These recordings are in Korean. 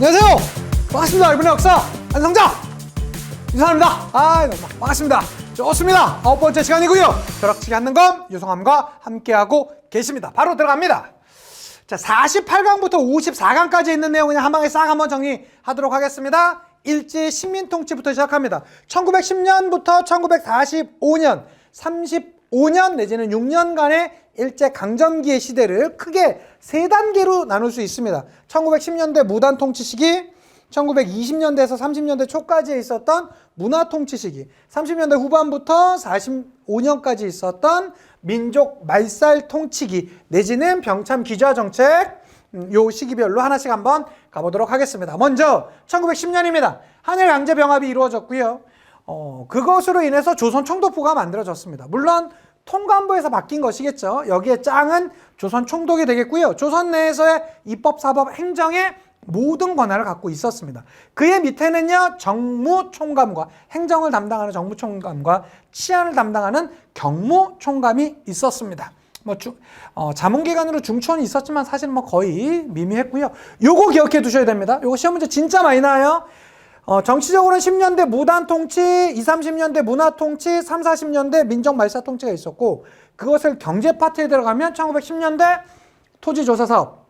안녕하세요. 반갑습니다. 여러분의 역사 안성자 유성합니다. 반갑습니다. 좋습니다. 9번째 시간이고요. 벼락치기 하는 건 유성함과 함께하고 계십니다. 바로 들어갑니다. 자, 48강부터 54강까지 있는 내용 그냥 한 방에 싹 한번 정리하도록 하겠습니다. 일제 식민통치부터 시작합니다. 1910년부터 1945년 35년 내지는 6년간의 일제강점기의 시대를 크게 세 단계로 나눌 수 있습니다. 1910년대 무단통치 시기, 1920년대에서 30년대 초까지 있었던 문화통치 시기, 30년대 후반부터 45년까지 있었던 민족 말살 통치기 내지는 병참 기좌 정책, 요 시기별로 하나씩 한번 가보도록 하겠습니다. 먼저 1910년입니다. 한일 강제 병합이 이루어졌고요. 그것으로 인해서 조선 총독부가 만들어졌습니다. 물론 통감부에서 바뀐 것이겠죠. 여기에 짱은 조선 총독이 되겠고요. 조선 내에서의 입법, 사법, 행정의 모든 권한을 갖고 있었습니다. 그의 밑에는요, 정무총감과 행정을 담당하는 정무총감과 치안을 담당하는 경무총감이 있었습니다. 자문기관으로 중추원이 있었지만 사실 거의 미미했고요. 요거 기억해 두셔야 됩니다. 요거 시험 문제 진짜 많이 나와요. 정치적으로는 10년대 무단통치, 20, 30년대 문화통치, 3, 40년대 민족말살통치가 있었고, 그것을 경제 파트에 들어가면 1910년대 토지조사사업,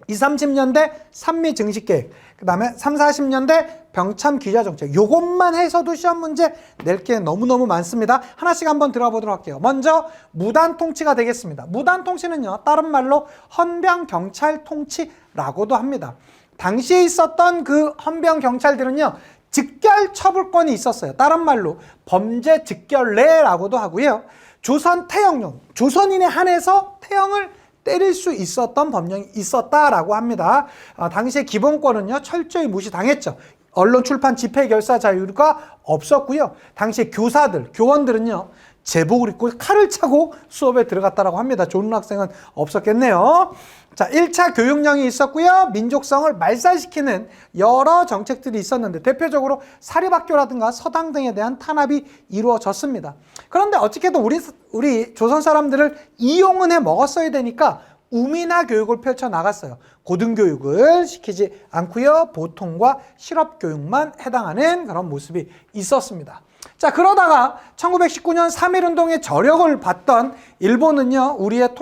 20, 30년대 산미증식계획, 그 다음에 3, 40년대 병참 기자정책. 요것만 해서도 시험 문제 낼 게 너무너무 많습니다. 하나씩 한번 들어보도록 할게요. 먼저 무단통치가 되겠습니다. 무단통치는요, 다른 말로 헌병경찰통치라고도 합니다. 당시에 있었던 그 헌병 경찰들은요, 직결 처벌권이 있었어요. 다른 말로 범죄 직결례라고도 하고요. 조선 태형령, 조선인에 한해서 태형을 때릴 수 있었던 법령이 있었다라고 합니다. 당시의 기본권은요, 철저히 무시당했죠. 언론, 출판, 집회, 결사 자유가 없었고요. 당시의 교사들, 교원들은요, 제복을 입고 칼을 차고 수업에 들어갔다라고 합니다. 좋은 학생은 없었겠네요. 자, 1차 교육령이 있었고요. 민족성을 말살시키는 여러 정책들이 있었는데 대표적으로 사립학교라든가 서당 등에 대한 탄압이 이루어졌습니다. 그런데 어떻게든 우리 조선 사람들을 이용은 해 먹었어야 되니까 우미나 교육을 펼쳐나갔어요. 고등교육을 시키지 않고요. 보통과 실업교육만 해당하는 그런 모습이 있었습니다. 자, 그러다가 1919년 3.1운동의 저력을 봤던 일본은요, 우리를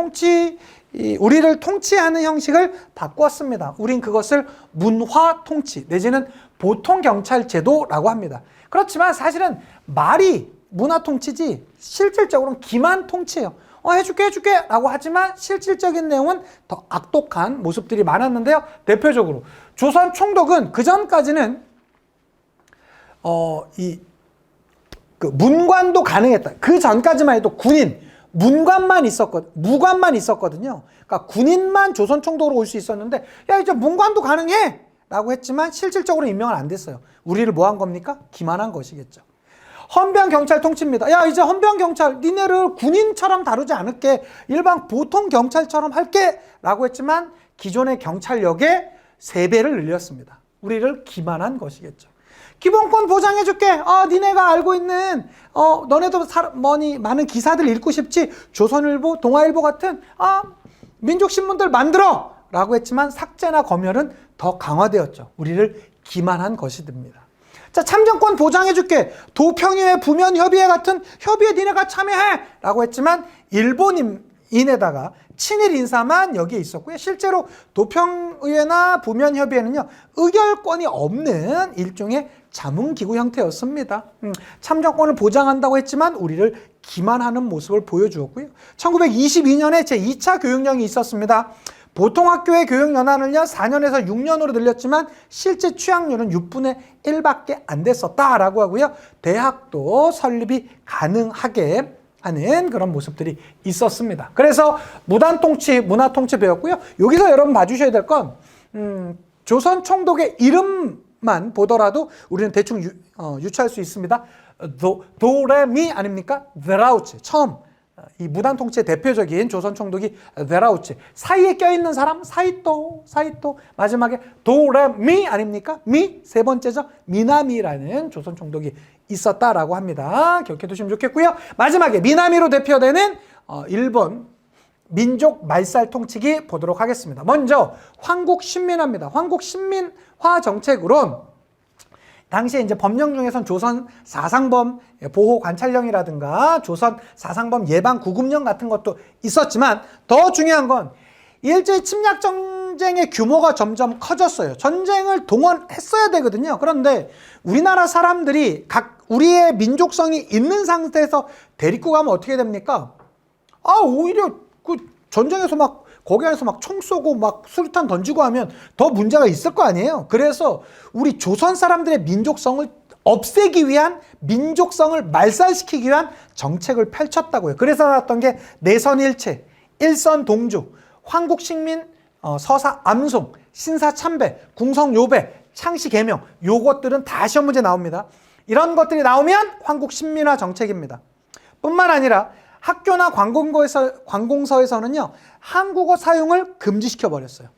통치하는 형식을 바꿨습니다. 우린 그것을 문화통치 내지는 보통경찰제도라고 합니다. 그렇지만 사실은 말이 문화통치지 실질적으로는 기만통치예요. 해줄게 라고 하지만 실질적인 내용은 더 악독한 모습들이 많았는데요. 대표적으로 조선 총독은 그전까지는 문관도 가능했다. 그 전까지만 해도 무관만 있었거든요. 그러니까 군인만 조선 총독으로 올 수 있었는데, 야, 이제 문관도 가능해! 라고 했지만 실질적으로 임명은 안 됐어요. 우리를 뭐 한 겁니까? 기만한 것이겠죠. 헌병경찰 통치입니다. 야, 이제 헌병경찰, 니네를 군인처럼 다루지 않을게. 일반 보통 경찰처럼 할게. 라고 했지만 기존의 경찰력의 3배를 늘렸습니다. 우리를 기만한 것이겠죠. 기본권 보장해줄게. 니네가 알고 있는 너네도 많은 기사들 읽고 싶지. 조선일보, 동아일보 같은 민족신문들 만들어! 라고 했지만 삭제나 검열은 더 강화되었죠. 우리를 기만한 것이 됩니다. 자, 참정권 보장해줄게. 도평의회, 부면협의회 같은 협의에 니네가 참여해! 라고 했지만 일본인에다가 친일 인사만 여기에 있었고요. 실제로 도평의회나 부면협의회는요, 의결권이 없는 일종의 자문기구 형태였습니다. 참정권을 보장한다고 했지만 우리를 기만하는 모습을 보여주었고요. 1922년에 제2차 교육령이 있었습니다. 보통학교의 교육연한을요, 4년에서 6년으로 늘렸지만 실제 취학률은 6분의 1밖에 안 됐었다라고 하고요. 대학도 설립이 가능하게 하는 그런 모습들이 있었습니다. 그래서 무단통치, 문화통치 배웠고요. 여기서 여러분 봐주셔야 될 건 조선 총독의 이름만 보더라도 우리는 대충 유추할 수 있습니다. 도레미 아닙니까? 베라우치. 처음 이 무단통치의 대표적인 조선 총독이 베라우치. 사이에 껴있는 사람 사이토. 마지막에 도레미 아닙니까? 미 세 번째죠. 미나미라는 조선 총독이 있었다라고 합니다. 기억해 두시면 좋겠고요. 마지막에 미나미로 대표되는 일본 민족 말살 통치기 보도록 하겠습니다. 먼저 황국신민화입니다. 황국신민화 정책으로 당시에 이제 법령 중에선 조선 사상범 보호 관찰령이라든가 조선 사상범 예방 구급령 같은 것도 있었지만 더 중요한 건 일제 침략 전쟁의 규모가 점점 커졌어요. 전쟁을 동원했어야 되거든요. 그런데 우리나라 사람들이 우리의 민족성이 있는 상태에서 데리고 가면 어떻게 됩니까? 오히려 그 전쟁에서 막 거기 안에서 막 총 쏘고 막 수류탄 던지고 하면 더 문제가 있을 거 아니에요. 그래서 우리 조선 사람들의 민족성을 없애기 위한, 민족성을 말살시키기 위한 정책을 펼쳤다고요. 그래서 나왔던 게 내선일체, 일선동주, 황국식민, 서사 암송, 신사참배, 궁성요배, 창시개명, 요것들은 다 시험 문제 나옵니다. 이런 것들이 나오면 황국신민화 정책입니다. 뿐만 아니라 학교나 관공서에서는요, 한국어 사용을 금지시켜 버렸어요.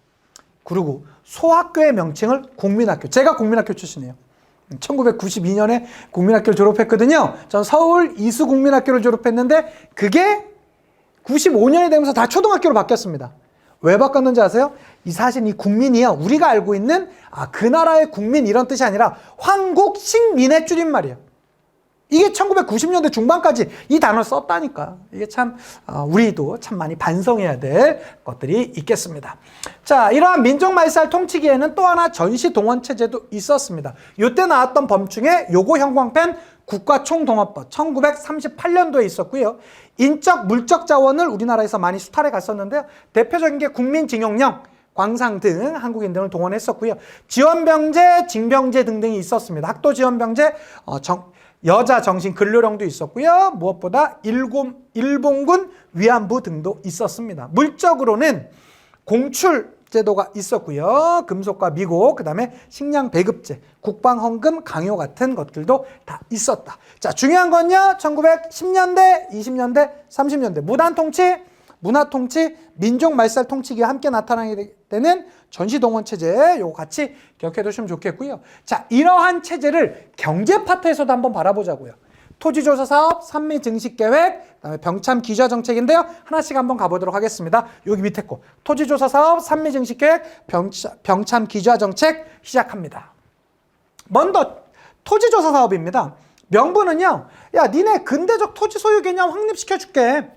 그리고 소학교의 명칭을 국민학교. 제가 국민학교 출신이에요. 1992년에 국민학교를 졸업했거든요. 전 서울 이수국민학교를 졸업했는데 그게 95년이 되면서 다 초등학교로 바뀌었습니다. 왜 바꿨는지 아세요? 사실 이 국민이요, 우리가 알고 있는 그 나라의 국민 이런 뜻이 아니라 황국식민의 줄임말이에요. 이게 1990년대 중반까지 이 단어를 썼다니까. 이게 참 우리도 참 많이 반성해야 될 것들이 있겠습니다. 자, 이러한 민족말살 통치기에는 또 하나 전시동원체제도 있었습니다. 이때 나왔던 범 중에 요거 형광펜 국가총동원법 1938년도에 있었고요. 인적, 물적 자원을 우리나라에서 많이 수탈해 갔었는데요. 대표적인 게 국민징용령, 광상 등 한국인 등을 동원했었고요. 지원병제, 징병제 등등이 있었습니다. 학도지원병제, 여자 정신 근로령도 있었고요. 무엇보다 일본군 위안부 등도 있었습니다. 물적으로는 공출 제도가 있었고요. 금속과 미국, 그 다음에 식량 배급제, 국방헌금 강요 같은 것들도 다 있었다. 자, 중요한 건요, 1910년대, 20년대, 30년대 무단통치, 문화통치, 민족말살 통치기가 함께 나타나게 되는 전시동원체제, 요거 같이 기억해 두시면 좋겠고요. 자, 이러한 체제를 경제 파트에서도 한번 바라보자고요. 토지조사사업, 산미증식계획, 그다음에 병참기좌정책인데요. 하나씩 한번 가보도록 하겠습니다. 여기 밑에 거 토지조사사업, 산미증식계획, 병참기좌정책 시작합니다. 먼저 토지조사사업입니다. 명분은요, 야, 니네 근대적 토지 소유 개념 확립시켜줄게.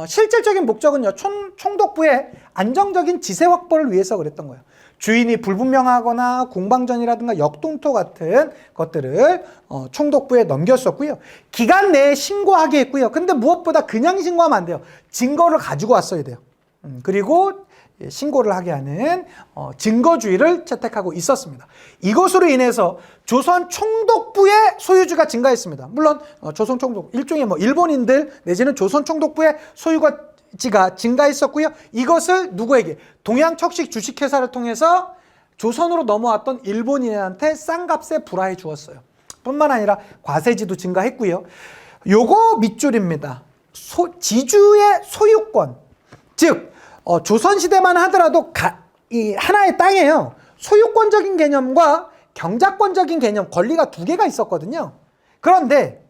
실질적인 목적은요, 총독부의 안정적인 지세 확보를 위해서 그랬던 거예요. 주인이 불분명하거나 공방전이라든가 역동토 같은 것들을 총독부에 넘겼었고요. 기간 내에 신고하게 했고요. 근데 무엇보다 그냥 신고하면 안 돼요. 증거를 가지고 왔어야 돼요. 그리고 신고를 하게 하는 증거주의를 채택하고 있었습니다. 이것으로 인해서 조선 총독부의 소유주가 증가했습니다. 물론 조선 총독, 일종의 일본인들 내지는 조선 총독부의 소유지가 증가했었고요. 이것을 누구에게? 동양척식 주식회사를 통해서 조선으로 넘어왔던 일본인한테 싼 값에 불화해 주었어요. 뿐만 아니라 과세지도 증가했고요. 요거 밑줄입니다. 지주의 소유권, 즉 조선시대만 하더라도 이 하나의 땅이에요. 소유권적인 개념과 경작권적인 개념, 권리가 두 개가 있었거든요. 그런데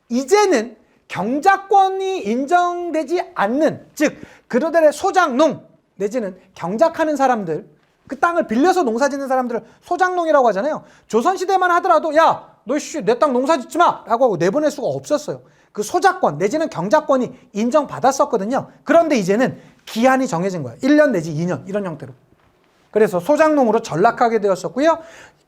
이제는 경작권이 인정되지 않는, 즉 그들의 소작농 내지는 경작하는 사람들, 그 땅을 빌려서 농사짓는 사람들을 소작농이라고 하잖아요. 조선시대만 하더라도 야, 너 내 땅 농사짓지 마! 라고 하고 내보낼 수가 없었어요. 그 소작권 내지는 경작권이 인정받았었거든요. 그런데 이제는 기한이 정해진 거예요. 1년 내지 2년 이런 형태로. 그래서 소작농으로 전락하게 되었었고요.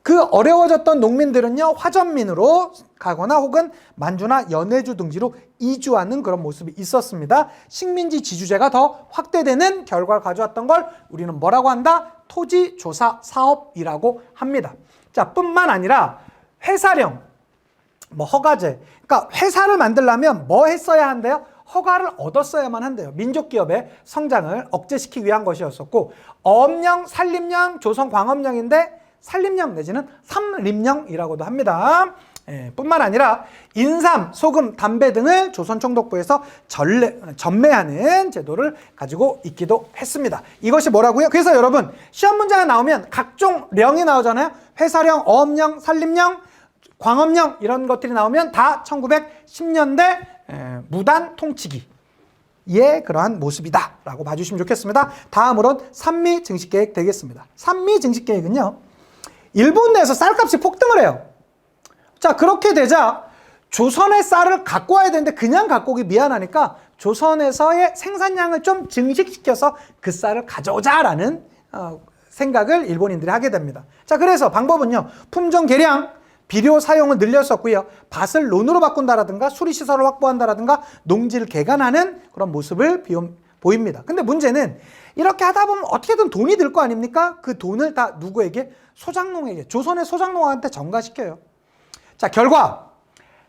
그 어려워졌던 농민들은요, 화전민으로 가거나 혹은 만주나 연해주 등지로 이주하는 그런 모습이 있었습니다. 식민지 지주제가 더 확대되는 결과를 가져왔던 걸 우리는 뭐라고 한다? 토지조사 사업이라고 합니다. 자, 뿐만 아니라 회사령, 허가제. 그러니까 회사를 만들려면 뭐 했어야 한대요? 허가를 얻었어야만 한대요. 민족기업의 성장을 억제시키기 위한 것이었었고, 어업령, 산림령, 조선광업령인데 산림령 내지는 삼림령이라고도 합니다. 뿐만 아니라 인삼, 소금, 담배 등을 조선 총독부에서 전매하는 제도를 가지고 있기도 했습니다. 이것이 뭐라고요? 그래서 여러분, 시험 문제가 나오면 각종 령이 나오잖아요. 회사령, 어업령, 산림령, 광업령 이런 것들이 나오면 다 1910년대 무단 통치기, 그러한 모습이다라고 봐주시면 좋겠습니다. 다음으로는 산미 증식계획 되겠습니다. 산미 증식계획은요, 일본 내에서 쌀값이 폭등을 해요. 자, 그렇게 되자 조선의 쌀을 갖고 와야 되는데 그냥 갖고 오기 미안하니까 조선에서의 생산량을 좀 증식시켜서 그 쌀을 가져오자라는 생각을 일본인들이 하게 됩니다. 자, 그래서 방법은요, 품종 개량, 비료 사용을 늘렸었고요, 밭을 논으로 바꾼다라든가 수리시설을 확보한다라든가 농지를 개간하는 그런 모습을 보입니다. 근데 문제는 이렇게 하다 보면 어떻게든 돈이 들 거 아닙니까? 그 돈을 다 누구에게? 소작농에게, 조선의 소작농한테 전가시켜요. 자, 결과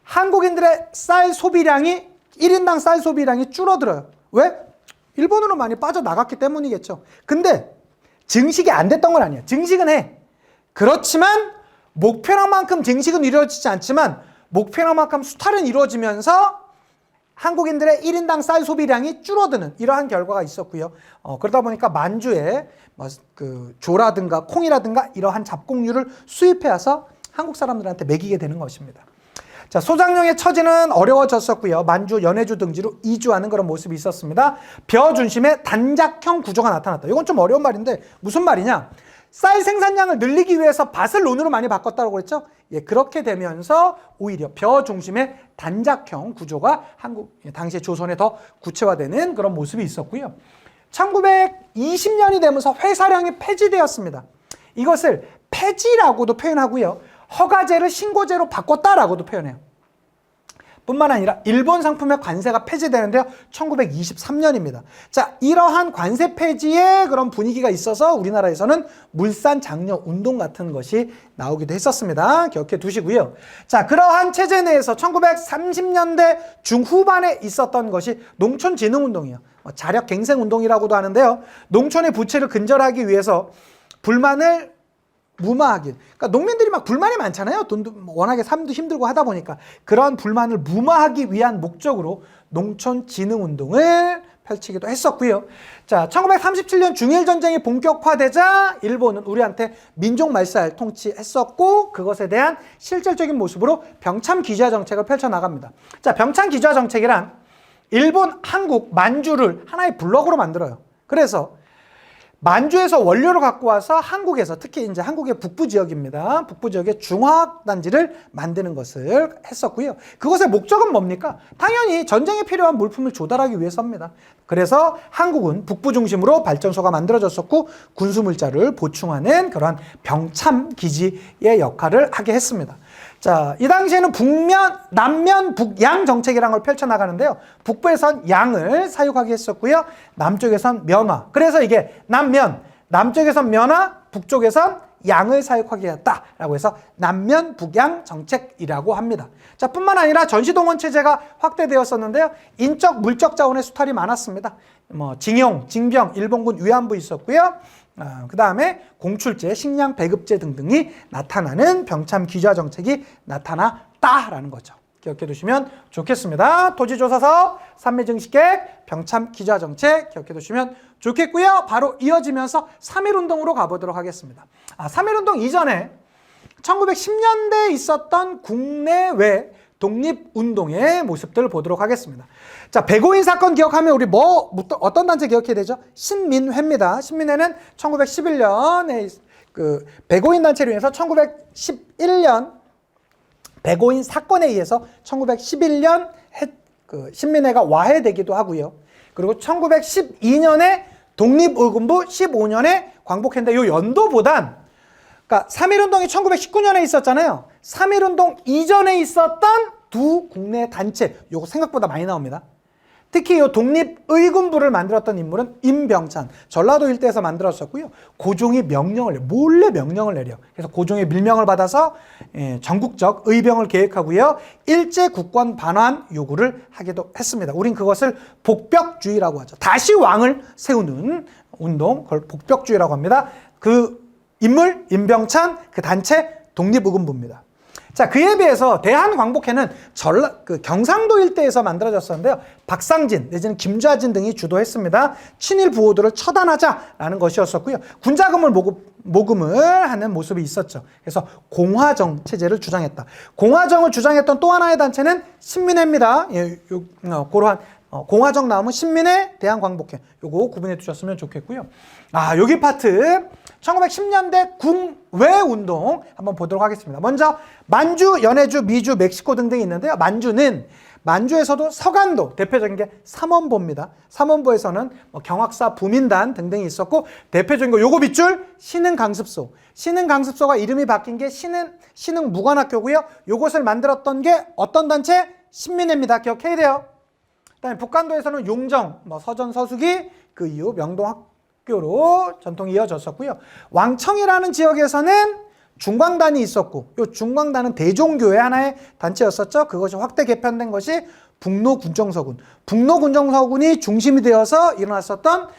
한국인들의 쌀 소비량이 1인당 쌀 소비량이 줄어들어요. 왜? 일본으로 많이 빠져나갔기 때문이겠죠. 근데 증식이 안 됐던 건 아니에요. 증식은 해. 그렇지만 목표량만큼 증식은 이루어지지 않지만 목표량만큼 수탈은 이루어지면서 한국인들의 1인당 쌀 소비량이 줄어드는 이러한 결과가 있었고요. 그러다 보니까 만주에 조라든가 콩이라든가 이러한 잡곡류를 수입해와서 한국 사람들한테 먹이게 되는 것입니다. 자, 소작농의 처지는 어려워졌었고요. 만주, 연해주 등지로 이주하는 그런 모습이 있었습니다. 벼 중심의 단작형 구조가 나타났다. 이건 좀 어려운 말인데 무슨 말이냐? 쌀 생산량을 늘리기 위해서 밭을 논으로 많이 바꿨다고 그랬죠? 예, 그렇게 되면서 오히려 벼 중심의 단작형 구조가 당시에 조선에 더 구체화되는 그런 모습이 있었고요. 1920년이 되면서 회사량이 폐지되었습니다. 이것을 폐지라고도 표현하고요, 허가제를 신고제로 바꿨다라고도 표현해요. 뿐만 아니라 일본 상품의 관세가 폐지되는데요, 1923년입니다. 자, 이러한 관세 폐지의 그런 분위기가 있어서 우리나라에서는 물산 장려 운동 같은 것이 나오기도 했었습니다. 기억해 두시고요. 자, 그러한 체제 내에서 1930년대 중후반에 있었던 것이 농촌진흥운동이에요. 자력갱생운동이라고도 하는데요, 농촌의 부채를 근절하기 위해서 불만을 무마하기. 그러니까 농민들이 막 불만이 많잖아요. 돈도 워낙에 삶도 힘들고 하다 보니까 그런 불만을 무마하기 위한 목적으로 농촌 진흥 운동을 펼치기도 했었고요. 자, 1937년 중일 전쟁이 본격화되자 일본은 우리한테 민족 말살 통치했었고 그것에 대한 실질적인 모습으로 병참 기지화 정책을 펼쳐 나갑니다. 자, 병참 기지화 정책이란 일본, 한국, 만주를 하나의 블록으로 만들어요. 그래서 만주에서 원료를 갖고 와서 한국에서, 특히 이제 한국의 북부 지역입니다. 북부 지역에 중화학단지를 만드는 것을 했었고요. 그것의 목적은 뭡니까? 당연히 전쟁에 필요한 물품을 조달하기 위해서입니다. 그래서 한국은 북부 중심으로 발전소가 만들어졌었고 군수물자를 보충하는 그러한 병참 기지의 역할을 하게 했습니다. 자, 이 당시에는 남면, 북양 정책이라는 걸 펼쳐나가는데요. 북부에선 양을 사육하게 했었고요. 남쪽에선 면화. 그래서 이게 남쪽에선 면화, 북쪽에선 양을 사육하게 했다라고 해서 남면, 북양 정책이라고 합니다. 자, 뿐만 아니라 전시동원 체제가 확대되었었는데요. 인적, 물적 자원의 수탈이 많았습니다. 징용, 징병, 일본군 위안부 있었고요. 그 다음에 공출제, 식량 배급제 등등이 나타나는 병참 기지화 정책이 나타났다라는 거죠. 기억해 두시면 좋겠습니다. 토지조사서, 산미증식계획, 병참 기지화 정책 기억해 두시면 좋겠고요. 바로 이어지면서 3.1운동으로 가보도록 하겠습니다. 3.1운동 이전에 1910년대에 있었던 국내외 독립운동의 모습들을 보도록 하겠습니다. 자, 백오인 사건 기억하면 우리 어떤 단체 기억해야 되죠? 신민회입니다. 신민회는 1911년에 그 백오인 단체로 인해서 1911년 백오인 사건에 의해서 1911년 신민회가 와해되기도 하고요. 그리고 1912년에 독립의군부, 15년에 광복했는데 이 연도보단, 그러니까 3.1운동이 1919년에 있었잖아요. 3.1운동 이전에 있었던 두 국내 단체, 요거 생각보다 많이 나옵니다. 특히 이 독립의군부를 만들었던 인물은 임병찬, 전라도 일대에서 만들었었고요. 고종이 몰래 명령을 내려. 그래서 고종의 밀명을 받아서 전국적 의병을 계획하고요. 일제 국권 반환 요구를 하기도 했습니다. 우린 그것을 복벽주의라고 하죠. 다시 왕을 세우는 운동, 그걸 복벽주의라고 합니다. 그 인물, 임병찬, 그 단체 독립의군부입니다. 자, 그에 비해서 대한광복회는 경상도 일대에서 만들어졌었는데요. 박상진 내지는 김좌진 등이 주도했습니다. 친일 부호들을 처단하자라는 것이었었고요. 군자금을 모금을 하는 모습이 있었죠. 그래서 공화정 체제를 주장했다. 공화정을 주장했던 또 하나의 단체는 신민회입니다. 그러한 공화정 나오면 신민의 대한광복회. 요거 구분해 두셨으면 좋겠고요. 여기 파트 1910년대 국외 운동 한번 보도록 하겠습니다. 먼저 만주, 연해주, 미주, 멕시코 등등이 있는데요. 만주에서도 서간도 대표적인 게 삼원보입니다. 삼원보에서는 경학사, 부민단 등등이 있었고 대표적인 거 요거 밑줄 신흥강습소. 신흥강습소가 이름이 바뀐 게 신흥무관학교고요. 요것을 만들었던 게 어떤 단체? 신민회입니다. 기억해야 돼요. 그다음에 북간도에서는 용정, 서전, 서수기 그 이후 명동학교로 전통이 이어졌었고요. 왕청이라는 지역에서는 중광단이 있었고 이 중광단은 대종교회 하나의 단체였었죠. 그것이 확대 개편된 것이 북로군정서군. 북로군정서군이 중심이 되어서 일어났었던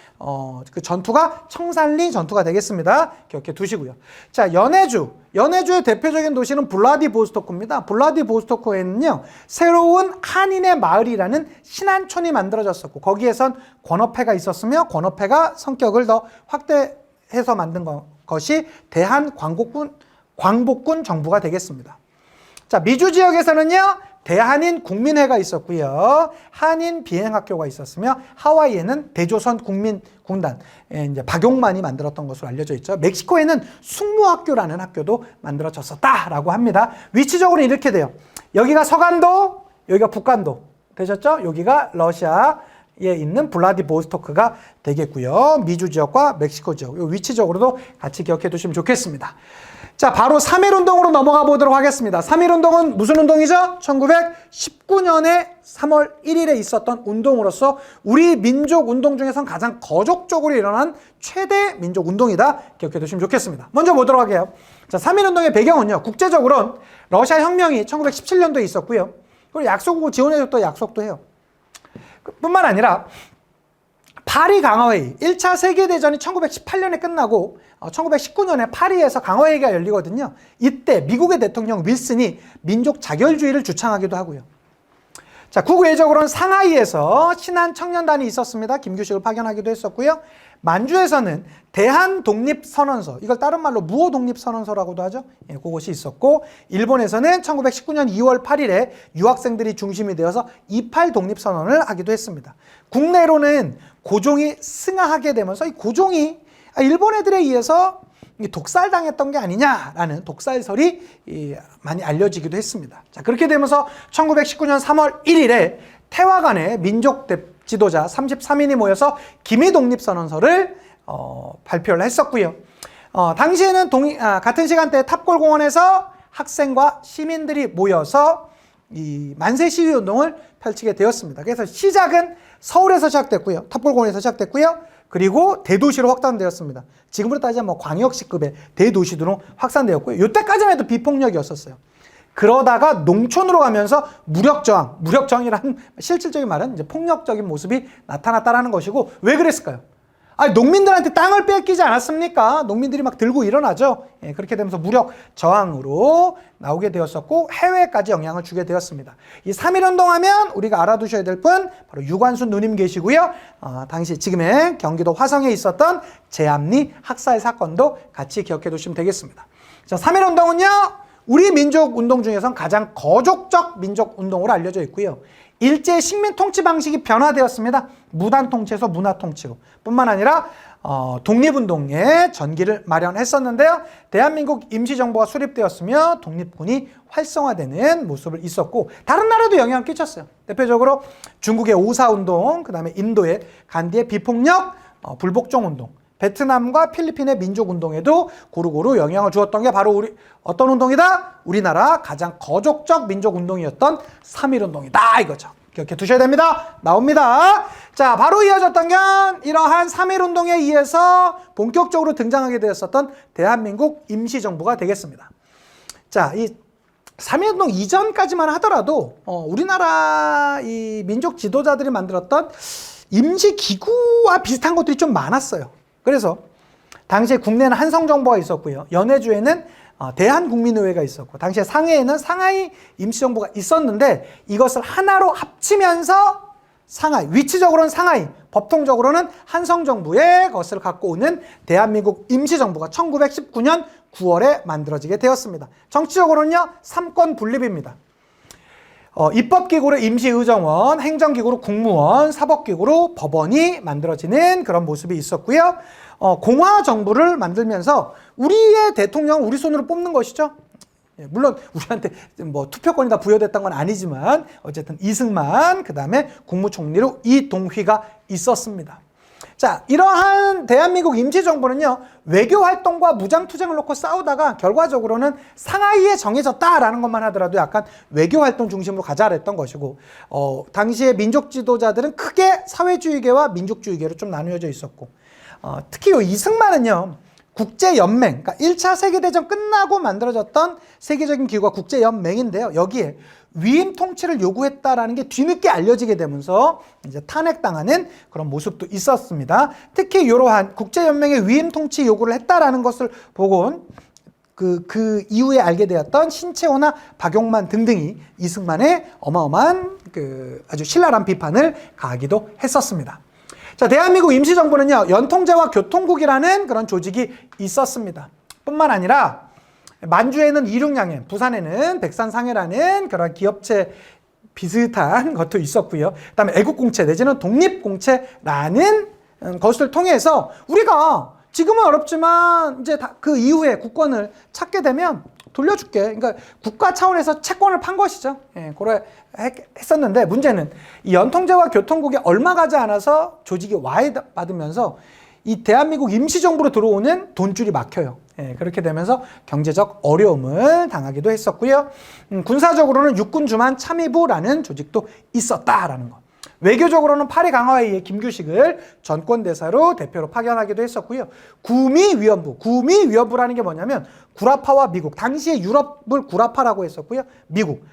그 전투가 청산리 전투가 되겠습니다. 기억해 두시고요. 자, 연해주의 대표적인 도시는 블라디보스토크입니다. 블라디보스토크에는요, 새로운 한인의 마을이라는 신안촌이 만들어졌었고 거기에선 권업회가 있었으며 권업회가 성격을 더 확대해서 만든 것이 대한광복군 정부가 되겠습니다. 자, 미주 지역에서는요, 대한인 국민회가 있었고요. 한인 비행학교가 있었으며 하와이에는 대조선 국민군단, 이제 박용만이 만들었던 것으로 알려져 있죠. 멕시코에는 숙무학교라는 학교도 만들어졌었다라고 합니다. 위치적으로 이렇게 돼요. 여기가 서간도, 여기가 북간도 되셨죠? 여기가 러시아에 있는 블라디보스토크가 되겠고요. 미주 지역과 멕시코 지역, 위치적으로도 같이 기억해 두시면 좋겠습니다. 자, 바로 3.1운동으로 넘어가 보도록 하겠습니다. 3.1운동은 무슨 운동이죠? 1919년에 3월 1일에 있었던 운동으로서 우리 민족 운동 중에선 가장 거족적으로 일어난 최대 민족 운동이다. 기억해 두시면 좋겠습니다. 먼저 보도록 할게요. 자, 3.1운동의 배경은요, 국제적으로는 러시아 혁명이 1917년도에 있었고요. 그리고 약속하고 지원해줬던 약속도 해요. 뿐만 아니라 파리 강화회의, 1차 세계대전이 1918년에 끝나고 1919년에 파리에서 강화회의가 열리거든요. 이때 미국의 대통령 윌슨이 민족 자결주의를 주창하기도 하고요. 자, 국외적으로는 상하이에서 신한 청년단이 있었습니다. 김규식을 파견하기도 했었고요. 만주에서는 대한독립선언서, 이걸 다른 말로 무호독립선언서라고도 하죠. 그것이 있었고, 일본에서는 1919년 2월 8일에 유학생들이 중심이 되어서 28 독립선언을 하기도 했습니다. 국내로는 고종이 승하하게 되면서 이 고종이 일본 애들에 의해서 독살당했던 게 아니냐라는 독살설이 많이 알려지기도 했습니다. 자, 그렇게 되면서 1919년 3월 1일에 태화관에 민족 지도자 33인이 모여서 기미독립선언서를 발표를 했었고요. 당시에는 같은 시간대에 탑골공원에서 학생과 시민들이 모여서 이 만세 시위 운동을 펼치게 되었습니다. 그래서 시작은 서울에서 시작됐고요. 탑골공원에서 시작됐고요. 그리고 대도시로 확산되었습니다. 지금으로 따지면 광역시급의 대도시로 확산되었고요. 이때까지만 해도 비폭력이었었어요. 그러다가 농촌으로 가면서 무력저항이라는 실질적인 말은 이제 폭력적인 모습이 나타났다라는 것이고, 왜 그랬을까요? 농민들한테 땅을 뺏기지 않았습니까? 농민들이 막 들고 일어나죠. 그렇게 되면서 무력 저항으로 나오게 되었었고, 해외까지 영향을 주게 되었습니다. 이 3.1운동 하면 우리가 알아두셔야 될 분 바로 유관순 누님 계시고요. 당시 지금의 경기도 화성에 있었던 제암리 학살 사건도 같이 기억해 두시면 되겠습니다. 자, 3.1운동은요, 우리 민족 운동 중에선 가장 거족적 민족 운동으로 알려져 있고요. 일제 식민 통치 방식이 변화되었습니다. 무단 통치에서 문화 통치로. 뿐만 아니라 독립운동에 전기를 마련했었는데요. 대한민국 임시정부가 수립되었으며 독립군이 활성화되는 모습을 있었고, 다른 나라도 영향을 끼쳤어요. 대표적으로 중국의 오사운동, 그 다음에 인도의 간디의 비폭력 불복종운동, 베트남과 필리핀의 민족운동에도 고루고루 영향을 주었던 게 바로 어떤 운동이다? 우리나라 가장 거족적 민족운동이었던 3.1운동이다 이거죠. 기억해 두셔야 됩니다. 나옵니다. 자, 바로 이어졌던 건 이러한 3.1운동에 의해서 본격적으로 등장하게 되었었던 대한민국 임시정부가 되겠습니다. 자, 이 3.1운동 이전까지만 하더라도 우리나라 이 민족 지도자들이 만들었던 임시기구와 비슷한 것들이 좀 많았어요. 그래서 당시에 국내에는 한성정부가 있었고요. 연해주에는 대한국민의회가 있었고, 당시에 상해에는 상하이 임시정부가 있었는데, 이것을 하나로 합치면서 상하이, 위치적으로는 상하이, 법통적으로는 한성정부의 것을 갖고 오는 대한민국 임시정부가 1919년 9월에 만들어지게 되었습니다. 정치적으로는요, 삼권 분립입니다. 입법기구로 임시의정원, 행정기구로 국무원, 사법기구로 법원이 만들어지는 그런 모습이 있었고요. 공화정부를 만들면서 우리의 대통령 우리 손으로 뽑는 것이죠. 물론 우리한테 뭐 투표권이 다 부여됐던 건 아니지만 어쨌든 이승만, 그 다음에 국무총리로 이동휘가 있었습니다. 자, 이러한 대한민국 임시정부는요, 외교활동과 무장투쟁을 놓고 싸우다가 결과적으로는 상하이에 정해졌다라는 것만 하더라도 약간 외교활동 중심으로 가자 했던 것이고, 당시에 민족 지도자들은 크게 사회주의계와 민족주의계로 좀 나누어져 있었고, 특히 요 이승만은요, 국제연맹, 그러니까 1차 세계대전 끝나고 만들어졌던 세계적인 기구가 국제연맹인데요. 여기에 위임 통치를 요구했다라는 게 뒤늦게 알려지게 되면서 이제 탄핵당하는 그런 모습도 있었습니다. 특히 이러한 국제연맹의 위임 통치 요구를 했다라는 것을 보곤 그 이후에 알게 되었던 신채호나 박용만 등등이 이승만의 어마어마한 아주 신랄한 비판을 가하기도 했었습니다. 자, 대한민국 임시정부는요, 연통제와 교통국이라는 그런 조직이 있었습니다. 뿐만 아니라 만주에는 이륙양행, 부산에는 백산상해라는 그런 기업체 비슷한 것도 있었고요. 그다음에 애국공채 내지는 독립공채라는 것을 통해서 우리가 지금은 어렵지만 이제 그 이후에 국권을 찾게 되면 돌려줄게. 그러니까 국가 차원에서 채권을 판 것이죠. 그래 했었는데 문제는 이 연통제와 교통국이 얼마 가지 않아서 조직이 와해받으면서 이 대한민국 임시정부로 들어오는 돈줄이 막혀요. 그렇게 되면서 경제적 어려움을 당하기도 했었고요. 군사적으로는 육군주만 참의부라는 조직도 있었다라는 것. 외교적으로는 파리 강화회의의 김규식을 전권대사로 대표로 파견하기도 했었고요. 구미위원부라는 게 뭐냐면 구라파와 미국, 당시에 유럽을 구라파라고 했었고요. 미국,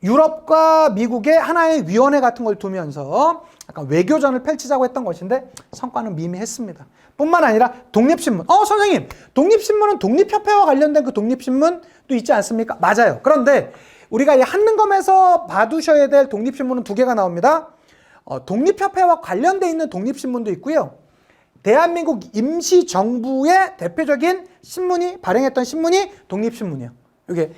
유럽과 미국의 하나의 위원회 같은 걸 두면서 약간 외교전을 펼치자고 했던 것인데 성과는 미미했습니다. 뿐만 아니라 독립신문. 선생님, 독립신문은 독립협회와 관련된 그 독립신문도 있지 않습니까? 맞아요. 그런데 우리가 이 한능검에서 봐두셔야 될 독립신문은 2개가 나옵니다. 독립협회와 관련돼 있는 독립신문도 있고요. 대한민국 임시정부의 대표적인 신문이 발행했던 신문이 독립신문이에요. 이게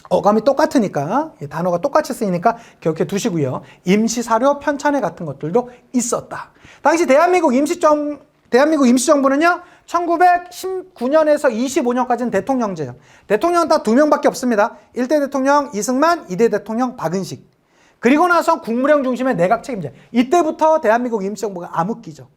어감이 똑같으니까 단어가 똑같이 쓰이니까 기억해 두시고요. 임시사료 편찬회 같은 것들도 있었다. 당시 대한민국 임시정부는요. 1919년에서 25년까지는 대통령제예요. 대통령은 다 2명밖에 없습니다. 1대 대통령 이승만, 2대 대통령 박은식. 그리고 나서 국무령 중심의 내각 책임자. 이때부터 대한민국 임시정부가 암흑기죠.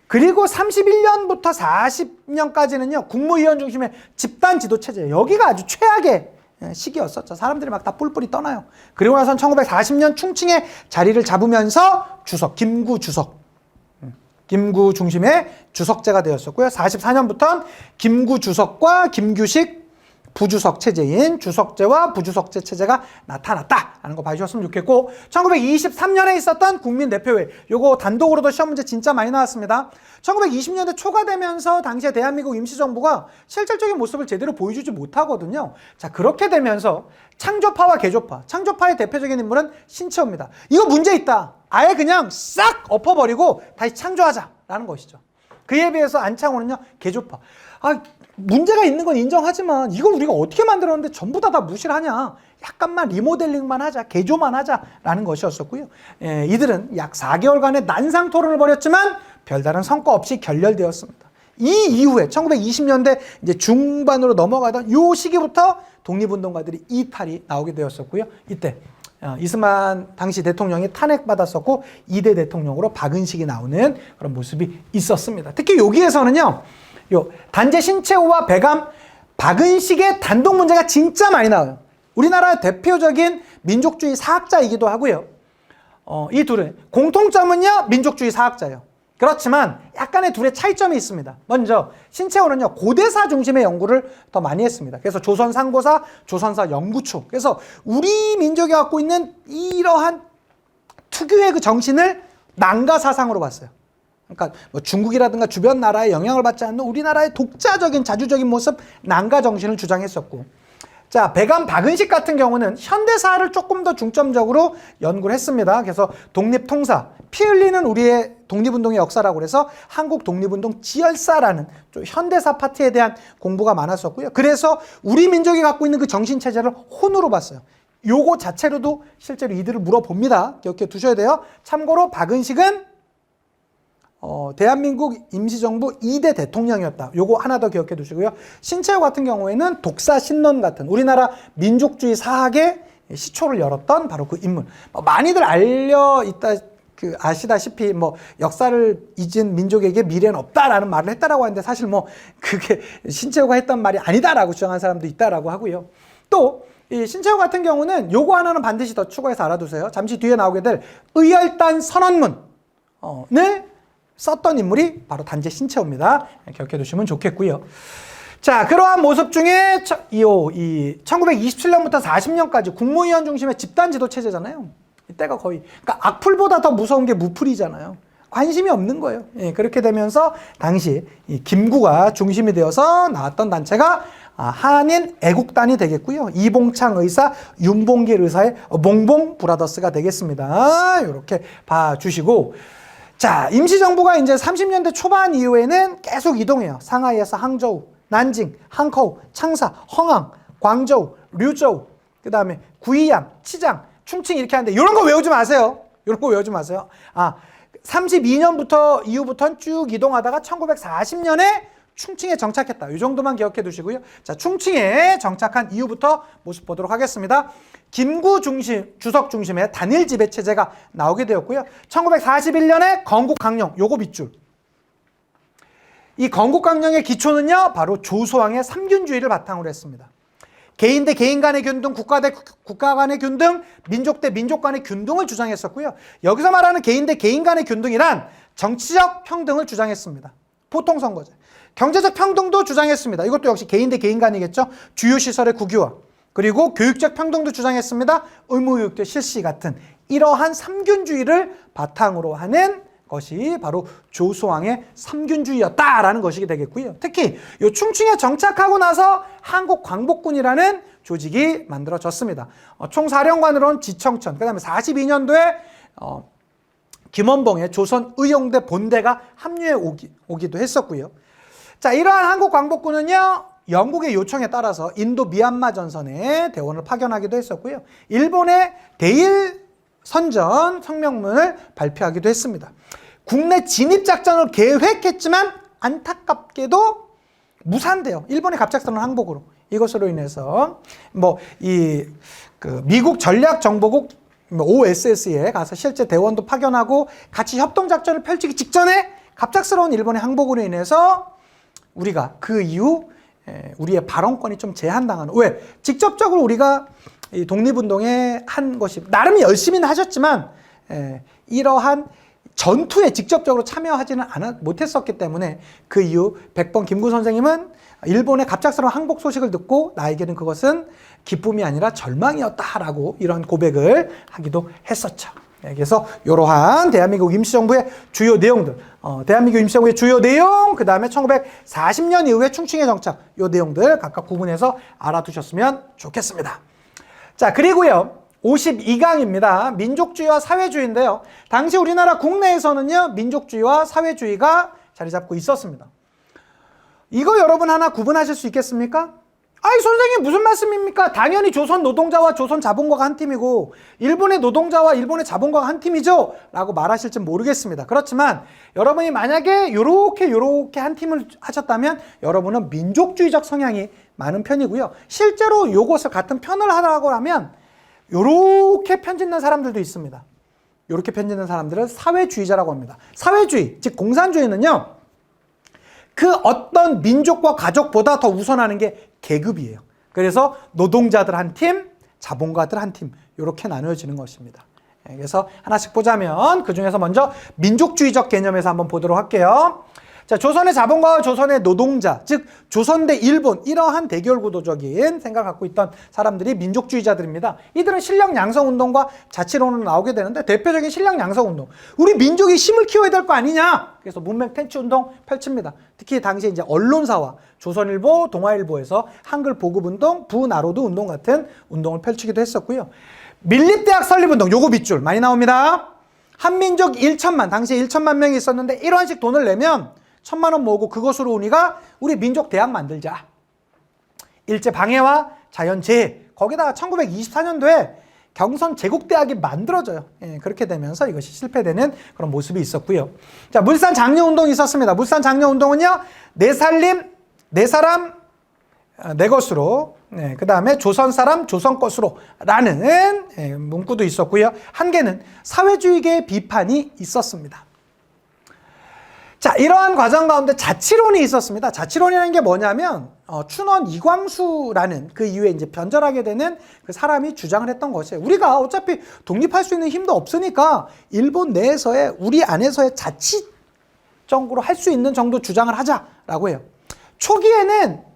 그리고 31년부터 40년까지는요, 국무위원 중심의 집단 지도 체제예요. 여기가 아주 최악의 시기였었죠. 사람들이 막 다 뿔뿔이 떠나요. 그리고 나선 1940년 충칭의 자리를 잡으면서 김구 중심의 주석제가 되었었고요. 44년부터는 김구 주석과 김규식 부주석 체제인 주석제와 부주석제 체제가 나타났다라는 거 봐주셨으면 좋겠고, 1923년에 있었던 국민대표회, 요거 단독으로도 시험 문제 진짜 많이 나왔습니다. 1920년대 초가 되면서 당시에 대한민국 임시정부가 실질적인 모습을 제대로 보여주지 못하거든요. 자, 그렇게 되면서 창조파와 개조파, 창조파의 대표적인 인물은 신채호입니다. 이거 문제 있다. 아예 그냥 싹 엎어버리고 다시 창조하자라는 것이죠. 그에 비해서 안창호는요, 개조파. 문제가 있는 건 인정하지만 이걸 우리가 어떻게 만들었는데 전부 다 무시를 하냐. 약간만 리모델링만 하자, 개조만 하자라는 것이었었고요. 이들은 약 4개월간의 난상 토론을 벌였지만 별다른 성과 없이 결렬되었습니다. 이 이후에 1920년대 이제 중반으로 넘어가던 요 시기부터 독립운동가들이 이탈이 나오게 되었었고요. 이때 이승만 당시 대통령이 탄핵받았었고 2대 대통령으로 박은식이 나오는 그런 모습이 있었습니다. 특히 여기에서는요. 단재 신채호와 배감, 박은식의 단독 문제가 진짜 많이 나와요. 우리나라의 대표적인 민족주의 사학자이기도 하고요. 이 둘의 공통점은요, 민족주의 사학자예요. 그렇지만 약간의 둘의 차이점이 있습니다. 먼저 신채호는요, 고대사 중심의 연구를 더 많이 했습니다. 그래서 조선 상고사, 조선사 연구초. 그래서 우리 민족이 갖고 있는 이러한 특유의 그 정신을 난가 사상으로 봤어요. 그러니까 뭐 중국이라든가 주변 나라의 영향을 받지 않는 우리나라의 독자적인 자주적인 모습, 난가 정신을 주장했었고, 자, 배감 박은식 같은 경우는 현대사를 조금 더 중점적으로 연구를 했습니다. 그래서 독립통사, 피 흘리는 우리의 독립운동의 역사라고 해서 한국 독립운동 지열사라는 좀 현대사 파트에 대한 공부가 많았었고요. 그래서 우리 민족이 갖고 있는 그 정신체제를 혼으로 봤어요. 요거 자체로도 실제로 이들을 물어봅니다. 기억해 두셔야 돼요. 참고로 박은식은 대한민국 임시정부 2대 대통령이었다. 요거 하나 더 기억해 두시고요. 신채호 같은 경우에는 독사신론 같은 우리나라 민족주의 사학의 시초를 열었던 바로 그 인물. 많이들 알려 있다. 아시다시피 역사를 잊은 민족에게 미래는 없다라는 말을 했다라고 하는데 사실 그게 신채호가 했던 말이 아니다라고 주장한 사람도 있다라고 하고요. 또 이 신채호 같은 경우는 요거 하나는 반드시 더 추가해서 알아두세요. 잠시 뒤에 나오게 될 의열단 선언문을 썼던 인물이 바로 단재 신채호입니다. 기억해 두시면 좋겠고요. 자, 그러한 모습 중에 1927년부터 40년까지 국무위원 중심의 집단 지도 체제잖아요. 이때가 거의 그러니까 악플보다 더 무서운 게 무플이잖아요. 관심이 없는 거예요. 예, 그렇게 되면서 당시 이 김구가 중심이 되어서 나왔던 단체가 한인 애국단이 되겠고요. 이봉창 의사, 윤봉길 의사의 몽봉 브라더스가 되겠습니다. 이렇게 봐주시고, 자, 임시정부가 이제 30년대 초반 이후에는 계속 이동해요. 상하이에서 항저우, 난징, 항커우, 창사, 헝항, 광저우, 류저우, 그 다음에 구이양, 치장, 충칭 이렇게 하는데 이런 거 외우지 마세요. 이런 거 외우지 마세요. 32년부터 이후부터는 쭉 이동하다가 1940년에 충칭에 정착했다. 이 정도만 기억해 두시고요. 자, 충칭에 정착한 이후부터 모습 보도록 하겠습니다. 김구 주석 중심의 단일 지배 체제가 나오게 되었고요. 1941년에 건국강령, 요거 밑줄. 이 건국강령의 기초는요, 바로 조소왕의 삼균주의를 바탕으로 했습니다. 개인 대 개인 간의 균등, 국가 대 국가 간의 균등, 민족 대 민족 간의 균등을 주장했었고요. 여기서 말하는 개인 대 개인 간의 균등이란 정치적 평등을 주장했습니다. 보통선거제. 경제적 평등도 주장했습니다. 이것도 역시 개인 대 개인 간이겠죠. 주요 시설의 국유화. 그리고 교육적 평등도 주장했습니다. 의무교육제 실시 같은 이러한 삼균주의를 바탕으로 하는 것이 바로 조소왕의 삼균주의였다라는 것이 되겠고요. 특히 이 충칭에 정착하고 나서 한국광복군이라는 조직이 만들어졌습니다. 총사령관으로는 지청천, 그 다음에 42년도에 김원봉의 조선의용대 본대가 합류해 오기도 했었고요. 자, 이러한 한국광복군은요, 영국의 요청에 따라서 인도 미얀마 전선에 대원을 파견하기도 했었고요. 일본의 대일 선전 성명문을 발표하기도 했습니다. 국내 진입작전을 계획했지만 안타깝게도 무산돼요. 일본의 갑작스러운 항복으로. 이것으로 인해서 미국 전략정보국 OSS에 가서 실제 대원도 파견하고 같이 협동작전을 펼치기 직전에 갑작스러운 일본의 항복으로 인해서 우리가 그 이후 우리의 발언권이 좀 제한당하는. 왜? 직접적으로 우리가 이 독립운동에 한 것이 나름 열심히는 하셨지만 이러한 전투에 직접적으로 참여하지는 못했었기 때문에 그 이후 백번 김구 선생님은 일본의 갑작스러운 항복 소식을 듣고 나에게는 그것은 기쁨이 아니라 절망이었다라고 이런 고백을 하기도 했었죠. 그래서 이러한 대한민국 임시정부의 주요 내용들, 대한민국 임시정부의 주요 내용, 그 다음에 1940년 이후에 충칭에 정착, 이 내용들 각각 구분해서 알아두셨으면 좋겠습니다. 자, 그리고요, 52강입니다. 민족주의와 사회주의인데요. 당시 우리나라 국내에서는요, 민족주의와 사회주의가 자리 잡고 있었습니다. 이거 여러분 하나 구분하실 수 있겠습니까? 아이, 선생님 무슨 말씀입니까? 당연히 조선 노동자와 조선 자본가가 한 팀이고 일본의 노동자와 일본의 자본가가 한 팀이죠? 라고 말하실지 모르겠습니다. 그렇지만 여러분이 만약에 요렇게 한 팀을 하셨다면 여러분은 민족주의적 성향이 많은 편이고요. 실제로 요것을 같은 편을 하라고 하면 요렇게 편짓는 사람들도 있습니다. 요렇게 편짓는 사람들은 사회주의자라고 합니다. 사회주의, 즉 공산주의는요, 그 어떤 민족과 가족보다 더 우선하는 게 계급이에요. 그래서 노동자들 한 팀, 자본가들 한 팀, 이렇게 나누어지는 것입니다. 그래서 하나씩 보자면 그 중에서 먼저 민족주의적 개념에서 한번 보도록 할게요. 자, 조선의 자본가와 조선의 노동자, 즉 조선 대 일본, 이러한 대결 구도적인 생각을 갖고 있던 사람들이 민족주의자들입니다. 이들은 실력 양성 운동과 자치론으로 나오게 되는데, 대표적인 실력 양성 운동, 우리 민족이 힘을 키워야 될 거 아니냐, 그래서 문맹 텐치 운동 펼칩니다. 특히 당시 이제 언론사와 조선일보, 동아일보에서 한글 보급 운동, 부나로드 운동 같은 운동을 펼치기도 했었고요. 밀립대학 설립 운동, 요거 밑줄 많이 나옵니다. 한민족 1천만, 당시에 1천만 명이 있었는데 1원씩 돈을 내면 1,000만 원 모으고 그것으로 우리 민족 대학 만들자. 일제 방해와 자연재해, 거기다가 1924년도에 경선 제국대학이 만들어져요. 예, 그렇게 되면서 이것이 실패되는 그런 모습이 있었고요. 자, 물산 장려운동이 있었습니다. 물산 장려운동은요, 내 살림, 내 사람, 내 것으로, 그 다음에 조선 사람, 조선 것으로 라는 문구도 있었고요. 한계는 사회주의계의 비판이 있었습니다. 자, 이러한 과정 가운데 자치론이 있었습니다. 자치론이라는 게 뭐냐면, 춘원 이광수라는 그 이후에 이제 변절하게 되는 그 사람이 주장을 했던 것이에요. 우리가 어차피 독립할 수 있는 힘도 없으니까 일본 내에서의, 우리 안에서의 자치적으로 할 수 있는 정도 주장을 하자라고 해요. 초기에는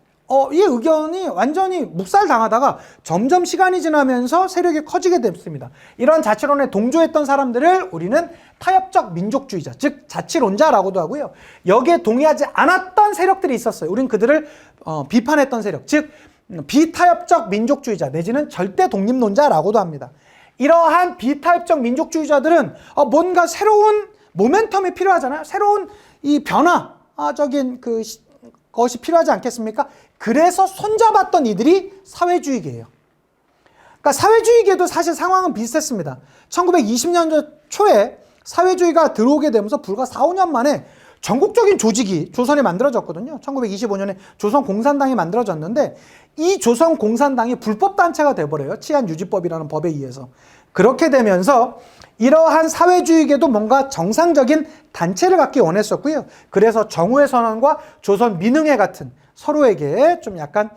이 의견이 완전히 묵살당하다가 점점 시간이 지나면서 세력이 커지게 됐습니다. 이런 자치론에 동조했던 사람들을 우리는 타협적 민족주의자, 즉 자치론자라고도 하고요. 여기에 동의하지 않았던 세력들이 있었어요. 우린 그들을 비판했던 세력, 즉 비타협적 민족주의자 내지는 절대 독립론자라고도 합니다. 이러한 비타협적 민족주의자들은 뭔가 새로운 모멘텀이 필요하잖아요. 새로운 이 변화적인 것이 필요하지 않겠습니까? 그래서 손잡았던 이들이 사회주의계예요. 그러니까 사회주의계도 사실 상황은 비슷했습니다. 1920년대 초에 사회주의가 들어오게 되면서 불과 4, 5년 만에 전국적인 조직이 조선에 만들어졌거든요. 1925년에 조선공산당이 만들어졌는데, 이 조선공산당이 불법단체가 돼버려요. 치안유지법이라는 법에 의해서. 그렇게 되면서 이러한 사회주의계도 뭔가 정상적인 단체를 갖기 원했었고요. 그래서 정우의 선언과 조선민흥회 같은 서로에게 좀 약간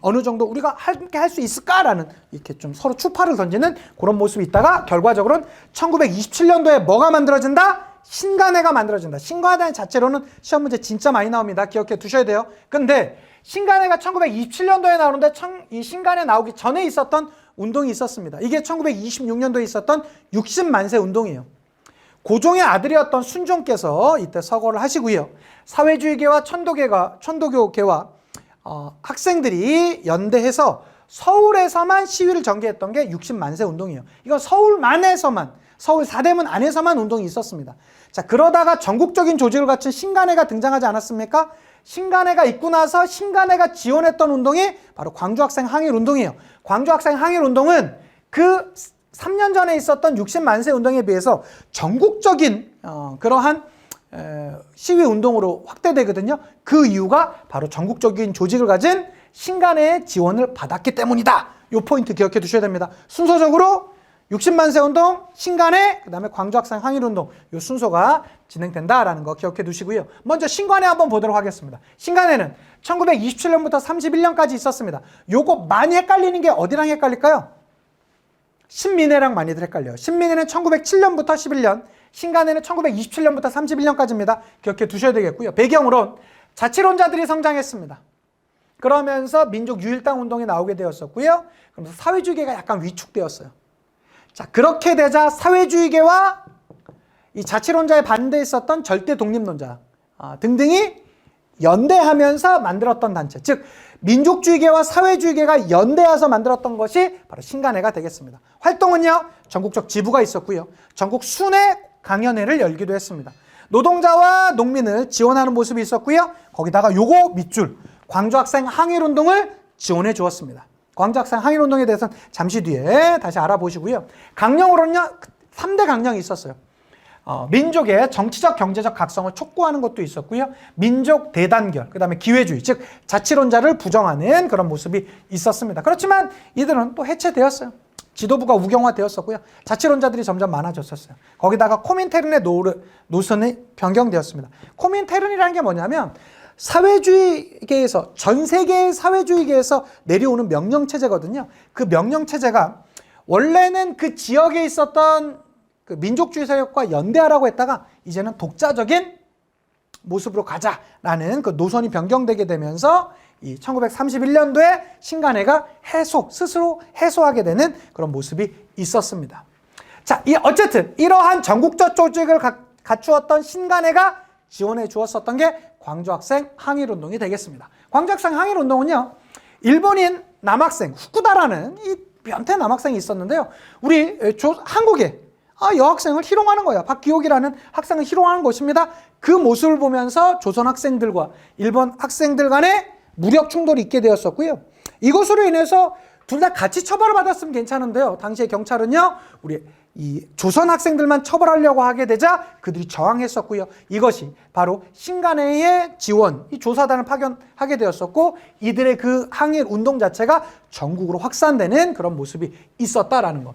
어느 정도 우리가 함께 할 수 있을까라는 이렇게 좀 서로 추파를 던지는 그런 모습이 있다가 결과적으로는 1927년도에 뭐가 만들어진다? 신간회가 만들어진다. 신간회 자체로는 시험 문제 진짜 많이 나옵니다. 기억해 두셔야 돼요. 근데 신간회가 1927년도에 나오는데 이 신간회 나오기 전에 있었던 운동이 있었습니다. 이게 1926년도에 있었던 60만세 운동이에요. 고종의 아들이었던 순종께서 이때 서거를 하시고요. 사회주의계와 천도교계와 학생들이 연대해서 서울에서만 시위를 전개했던 게 60만세 운동이에요. 이건 서울 사대문 안에서만 운동이 있었습니다. 자, 그러다가 전국적인 조직을 갖춘 신간회가 등장하지 않았습니까? 신간회가 있고 나서 신간회가 지원했던 운동이 바로 광주학생 항일운동이에요. 광주학생 항일운동은 그 3년 전에 있었던 60만세 운동에 비해서 전국적인 그러한 시위운동으로 확대되거든요. 그 이유가 바로 전국적인 조직을 가진 신간회의 지원을 받았기 때문이다. 이 포인트 기억해 두셔야 됩니다. 순서적으로 60만세 운동, 신간회, 그 다음에 광주학생 항일운동, 이 순서가 진행된다라는 거 기억해 두시고요. 먼저 신간회 한번 보도록 하겠습니다. 신간회는 1927년부터 31년까지 있었습니다. 요거 많이 헷갈리는 게 어디랑 헷갈릴까요? 신민회랑 많이들 헷갈려요. 신민회는 1907년부터 11년, 신간회는 1927년부터 31년까지입니다. 기억해 두셔야 되겠고요. 배경으론 자치론자들이 성장했습니다. 그러면서 민족 유일당 운동이 나오게 되었었고요. 그러면서 사회주의계가 약간 위축되었어요. 자, 그렇게 되자 사회주의계와 이 자치론자에 반대했었던 절대 독립론자 등등이 연대하면서 만들었던 단체, 즉 민족주의계와 사회주의계가 연대해서 만들었던 것이 바로 신간회가 되겠습니다. 활동은요, 전국적 지부가 있었고요. 전국 순회 강연회를 열기도 했습니다. 노동자와 농민을 지원하는 모습이 있었고요. 거기다가 요거 밑줄, 광주학생 항일운동을 지원해 주었습니다. 광주학생 항일운동에 대해서는 잠시 뒤에 다시 알아보시고요. 강령으로는요, 3대 강령이 있었어요. 민족의 정치적, 경제적 각성을 촉구하는 것도 있었고요. 민족 대단결, 그 다음에 기회주의, 즉 자치론자를 부정하는 그런 모습이 있었습니다. 그렇지만 이들은 또 해체되었어요. 지도부가 우경화되었었고요. 자치론자들이 점점 많아졌었어요. 거기다가 코민테른의 노선이 변경되었습니다. 코민테른이라는 게 뭐냐면 사회주의계에서, 전 세계의 사회주의계에서 내려오는 명령체제거든요. 그 명령체제가 원래는 그 지역에 있었던 그 민족주의 세력과 연대하라고 했다가 이제는 독자적인 모습으로 가자라는 그 노선이 변경되게 되면서 이 1931년도에 신간회가 스스로 해소하게 되는 그런 모습이 있었습니다. 자, 어쨌든 이러한 전국적 조직을 갖추었던 신간회가 지원해 주었었던 게 광주학생 항일운동이 되겠습니다. 광주학생 항일운동은요, 일본인 남학생 후쿠다라는 이 변태 남학생이 있었는데요, 우리 한국에 여학생을 희롱하는 거예요. 박기옥이라는 학생을 희롱하는 것입니다. 그 모습을 보면서 조선 학생들과 일본 학생들 간에 무력 충돌이 있게 되었었고요. 이것으로 인해서 둘 다 같이 처벌을 받았으면 괜찮은데요, 당시에 경찰은요, 우리 이 조선 학생들만 처벌하려고 하게 되자 그들이 저항했었고요. 이것이 바로 신간회의 지원, 이 조사단을 파견하게 되었었고, 이들의 그 항일 운동 자체가 전국으로 확산되는 그런 모습이 있었다라는 것.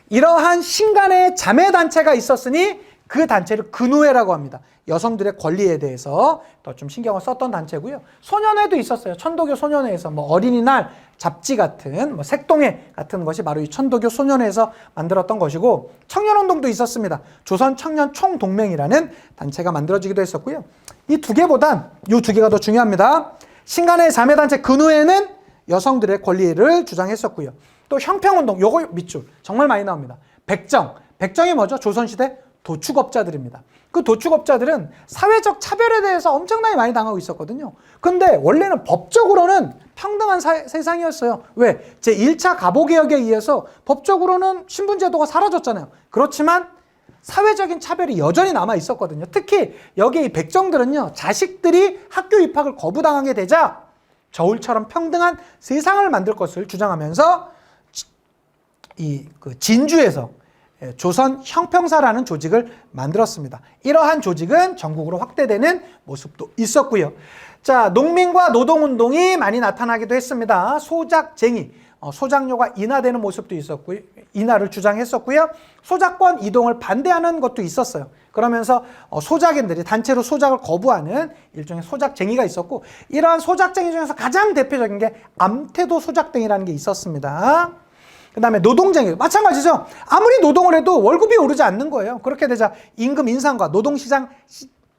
이러한 신간회의 자매 단체가 있었으니 그 단체를 근우회라고 합니다. 여성들의 권리에 대해서 더 좀 신경을 썼던 단체고요. 소년회도 있었어요. 천도교 소년회에서 뭐 어린이날 잡지 같은 뭐 색동회 같은 것이 바로 이 천도교 소년회에서 만들었던 것이고, 청년운동도 있었습니다. 조선 청년 총동맹이라는 단체가 만들어지기도 했었고요. 이 두 개보단 이 두 개가 더 중요합니다. 신간회의 자매단체 근우회는 여성들의 권리를 주장했었고요. 또 형평운동, 요거 밑줄 정말 많이 나옵니다. 백정이 뭐죠? 조선시대 도축업자들입니다. 그 도축업자들은 사회적 차별에 대해서 엄청나게 많이 당하고 있었거든요. 근데 원래는 법적으로는 평등한 세상이었어요. 왜? 제1차 가보개혁에 의해서 법적으로는 신분제도가 사라졌잖아요. 그렇지만 사회적인 차별이 여전히 남아 있었거든요. 특히 여기 이 백정들은요, 자식들이 학교 입학을 거부당하게 되자 저울처럼 평등한 세상을 만들 것을 주장하면서 그 진주에서 조선 형평사라는 조직을 만들었습니다. 이러한 조직은 전국으로 확대되는 모습도 있었고요. 자, 농민과 노동운동이 많이 나타나기도 했습니다. 소작쟁이, 소작료가 인하되는 모습도 있었고요. 인하를 주장했었고요. 소작권 이동을 반대하는 것도 있었어요. 그러면서 소작인들이 단체로 소작을 거부하는 일종의 소작쟁이가 있었고, 이러한 소작쟁이 중에서 가장 대표적인 게 암태도 소작쟁이라는 게 있었습니다. 그 다음에 노동쟁이, 마찬가지죠. 아무리 노동을 해도 월급이 오르지 않는 거예요. 그렇게 되자 임금 인상과 노동시장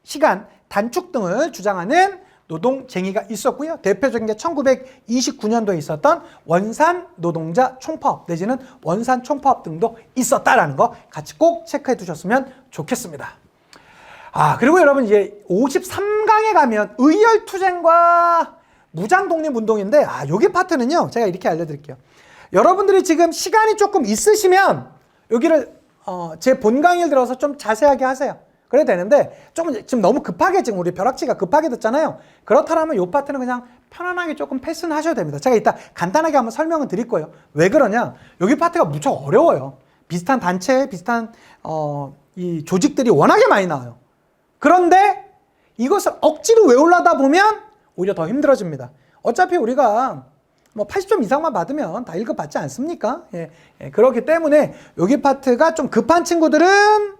시간 단축 등을 주장하는 노동쟁이가 있었고요. 대표적인 게 1929년도에 있었던 원산 노동자 총파업 내지는 원산 총파업 등도 있었다라는 거 같이 꼭 체크해 두셨으면 좋겠습니다. 그리고 여러분, 이제 53강에 가면 의열투쟁과 무장독립운동인데, 여기 파트는요, 제가 이렇게 알려드릴게요. 여러분들이 지금 시간이 조금 있으시면 여기를 제 본 강의를 들어서 좀 자세하게 하세요. 그래야 되는데, 조금 지금 너무 급하게, 지금 우리 벼락치기가 급하게 듣잖아요. 그렇다면 이 파트는 그냥 편안하게 조금 패스는 하셔도 됩니다. 제가 이따 간단하게 한번 설명을 드릴 거예요. 왜 그러냐? 여기 파트가 무척 어려워요. 비슷한 단체, 비슷한 이 조직들이 워낙에 많이 나와요. 그런데 이것을 억지로 외우려다 보면 오히려 더 힘들어집니다. 어차피 우리가 뭐 80점 이상만 받으면 다 1급 받지 않습니까? 그렇기 때문에 여기 파트가 좀 급한 친구들은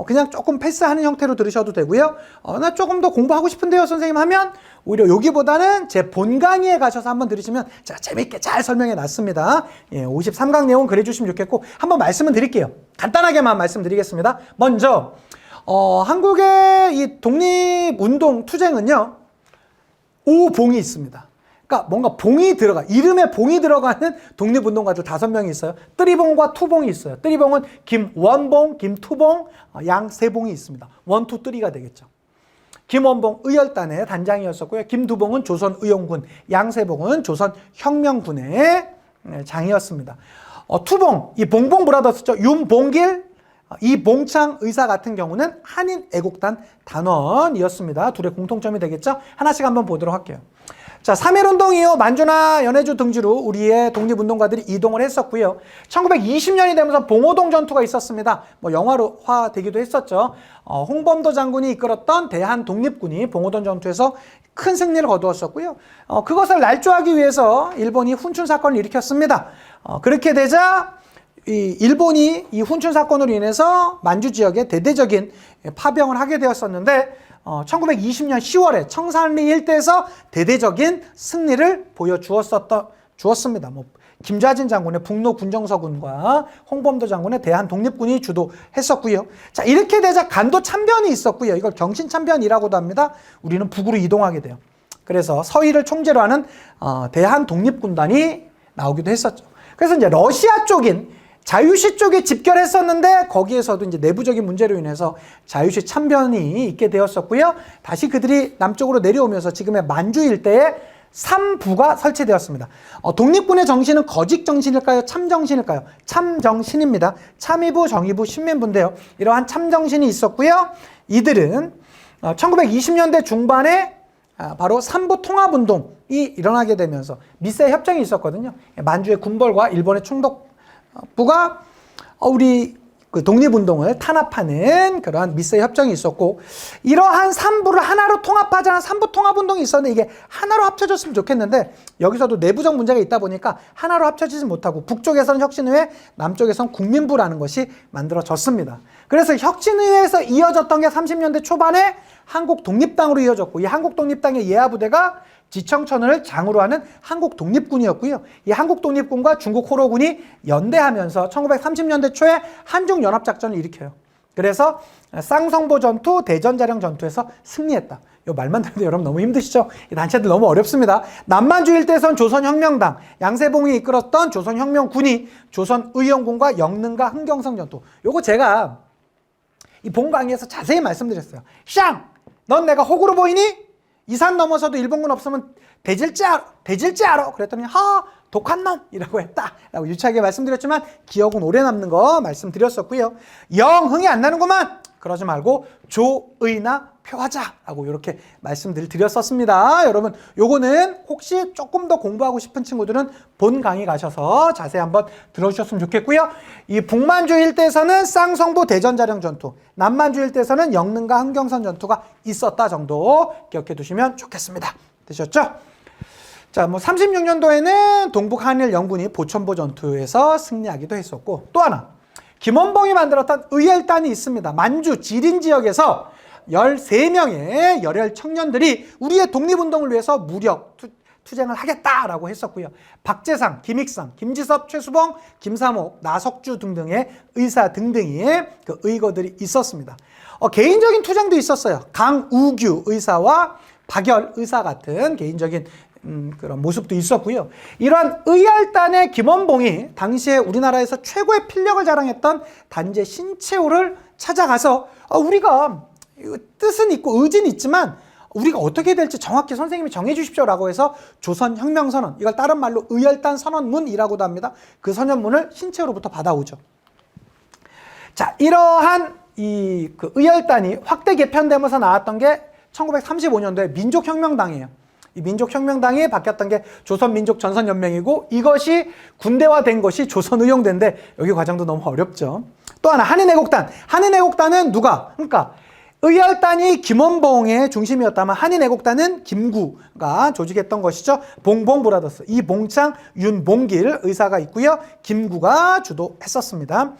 그냥 조금 패스하는 형태로 들으셔도 되고요. 나 조금 더 공부하고 싶은데요, 선생님 하면 오히려 여기보다는 제 본 강의에 가셔서 한번 들으시면 제가 재밌게 잘 설명해 놨습니다. 53강 내용 그래 주시면 좋겠고, 한번 말씀을 드릴게요. 간단하게만 말씀드리겠습니다. 먼저 한국의 이 독립운동 투쟁은요, 5봉이 있습니다. 그러니까 뭔가 봉이 이름에 봉이 들어가는 독립운동가들 5명이 있어요. 뜨리봉과 투봉이 있어요. 뜨리봉은 김원봉, 김투봉, 양 3봉이 있습니다. 원투 뜨리가 되겠죠. 김원봉 의열단의 단장이었었고요. 김두봉은 조선의용군, 양 3봉은 조선혁명군의 장이었습니다. 투봉, 이 봉봉 브라더스죠. 윤봉길, 이봉창 의사 같은 경우는 한인애국단 단원이었습니다. 둘의 공통점이 되겠죠. 하나씩 한번 보도록 할게요. 자, 3.1운동 이후 만주나 연해주 등지로 우리의 독립운동가들이 이동을 했었고요. 1920년이 되면서 봉오동 전투가 있었습니다. 뭐 영화화 되기도 했었죠. 홍범도 장군이 이끌었던 대한독립군이 봉오동 전투에서 큰 승리를 거두었었고요. 그것을 날조하기 위해서 일본이 훈춘 사건을 일으켰습니다. 그렇게 되자 일본이 이 훈춘 사건으로 인해서 만주 지역에 대대적인 파병을 하게 되었었는데, 1920년 10월에 청산리 일대에서 대대적인 승리를 보여주었습니다. 뭐 김좌진 장군의 북로 군정서군과 홍범도 장군의 대한독립군이 주도했었고요. 자, 이렇게 되자 간도 참변이 있었고요. 이걸 경신참변이라고도 합니다. 우리는 북으로 이동하게 돼요. 그래서 서희를 총재로 하는 대한독립군단이 나오기도 했었죠. 그래서 이제 러시아 쪽인 자유시 쪽에 집결했었는데 거기에서도 이제 내부적인 문제로 인해서 자유시 참변이 있게 되었었고요. 다시 그들이 남쪽으로 내려오면서 지금의 만주 일대에 3부가 설치되었습니다. 독립군의 정신은 거짓 정신일까요? 참 정신일까요? 참 정신입니다. 참의부, 정의부, 신민부인데요. 이러한 참 정신이 있었고요. 이들은 1920년대 중반에 바로 3부 통합운동이 일어나게 되면서 미세 협정이 있었거든요. 만주의 군벌과 일본의 총독부가 우리 그 독립운동을 탄압하는 그러한 미세 협정이 있었고, 이러한 3부를 하나로 통합하자는 3부 통합운동이 있었는데 이게 하나로 합쳐졌으면 좋겠는데 여기서도 내부적 문제가 있다 보니까 하나로 합쳐지지 못하고 북쪽에서는 혁신의회, 남쪽에서는 국민부라는 것이 만들어졌습니다. 그래서 혁신의회에서 이어졌던 게 30년대 초반에 한국독립당으로 이어졌고, 이 한국독립당의 예하부대가 지청천을 장으로 하는 한국독립군이었고요. 이 한국독립군과 중국 호로군이 연대하면서 1930년대 초에 한중연합작전을 일으켜요. 그래서 쌍성보 전투, 대전자령 전투에서 승리했다. 이 말만 들어도 여러분 너무 힘드시죠? 이 단체들 너무 어렵습니다. 남만주 일대에선 조선혁명당, 양세봉이 이끌었던 조선혁명군이 조선의용군과 영릉과 흥경성 전투. 요거 제가 이 본 강의에서 자세히 말씀드렸어요. 샹! 넌 내가 호구로 보이니? 이 산 넘어서도 일본군 없으면 대질지 알아? 그랬더니 독한 놈이라고 했다 라고 유치하게 말씀드렸지만 기억은 오래 남는 거 말씀드렸었고요. 영 흥이 안 나는구만. 그러지 말고 조의나 표하자라고 이렇게 말씀들 드렸었습니다. 여러분 요거는 혹시 조금 더 공부하고 싶은 친구들은 본 강의 가셔서 자세히 한번 들어주셨으면 좋겠고요. 이 북만주 일대에서는 쌍성보 대전자령 전투, 남만주 일대에서는 영릉과 흥경선 전투가 있었다 정도 기억해 두시면 좋겠습니다. 되셨죠? 자, 36년도에는 동북 한일 영군이 보천보 전투에서 승리하기도 했었고, 또 하나 김원봉이 만들었던 의열단이 있습니다. 만주 지린 지역에서 13명의 열혈 청년들이 우리의 독립운동을 위해서 무력 투쟁을 하겠다라고 했었고요. 박재상, 김익상, 김지섭, 최수봉, 김삼옥, 나석주 등등의 의사 등등의 그 의거들이 있었습니다. 개인적인 투쟁도 있었어요. 강우규 의사와 박열 의사 같은 개인적인 그런 모습도 있었고요. 이러한 의열단의 김원봉이 당시에 우리나라에서 최고의 필력을 자랑했던 단재 신채호를 찾아가서 우리가 뜻은 있고 의지는 있지만 우리가 어떻게 될지 정확히 선생님이 정해 주십시오라고 해서 조선혁명선언, 이걸 다른 말로 의열단 선언문이라고도 합니다. 그 선언문을 신채호로부터 받아오죠. 자, 이러한 그 의열단이 확대 개편되면서 나왔던 게 1935년도에 민족혁명당이에요. 이 민족혁명당이 바뀌었던 게 조선민족전선연맹이고, 이것이 군대화된 것이 조선의용대인데 여기 과정도 너무 어렵죠. 또 하나 한인애국단. 한인애국단은 누가? 그러니까 의열단이 김원봉의 중심이었다면 한인애국단은 김구가 조직했던 것이죠. 봉봉 브라더스. 이봉창, 윤봉길 의사가 있고요. 김구가 주도했었습니다.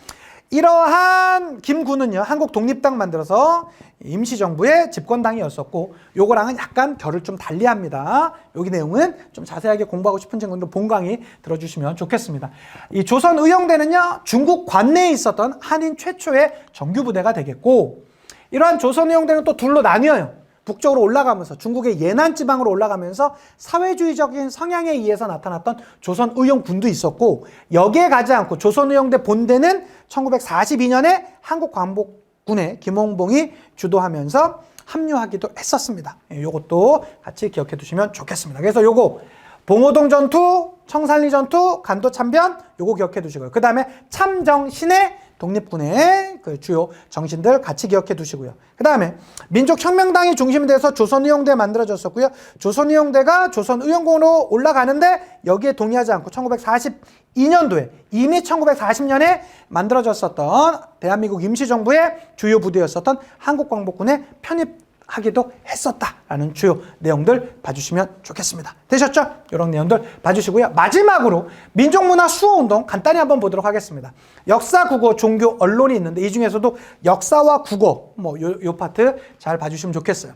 이러한 김구는요, 한국 독립당 만들어서 임시정부의 집권당이었었고, 요거랑은 약간 결을 좀 달리합니다. 여기 내용은 좀 자세하게 공부하고 싶은 친구들 본 강의 들어주시면 좋겠습니다. 이 조선의용대는요, 중국 관내에 있었던 한인 최초의 정규부대가 되겠고, 이러한 조선의용대는 또 둘로 나뉘어요. 북쪽으로 올라가면서 중국의 예난 지방으로 올라가면서 사회주의적인 성향에 의해서 나타났던 조선의용군도 있었고, 여기에 가지 않고 조선의용대 본대는 1942년에 한국광복군의 김원봉이 주도하면서 합류하기도 했었습니다. 요것도 같이 기억해 두시면 좋겠습니다. 그래서 요거 봉오동 전투, 청산리 전투, 간도 참변 요거 기억해 두시고요. 그 다음에 참정신의 독립군의 그 주요 정신들 같이 기억해 두시고요. 그 다음에 민족혁명당이 중심이 돼서 조선의용대 만들어졌었고요. 조선의용대가 조선의용군으로 올라가는데 여기에 동의하지 않고 1942년도에 이미 1940년에 만들어졌었던 대한민국 임시정부의 주요 부대였었던 한국광복군에 편입하기도 했었다라는 주요 내용들 봐주시면 좋겠습니다. 되셨죠? 이런 내용들 봐주시고요. 마지막으로 민족문화 수호운동 간단히 한번 보도록 하겠습니다. 역사, 국어, 종교, 언론이 있는데 이 중에서도 역사와 국어 요 파트 잘 봐주시면 좋겠어요.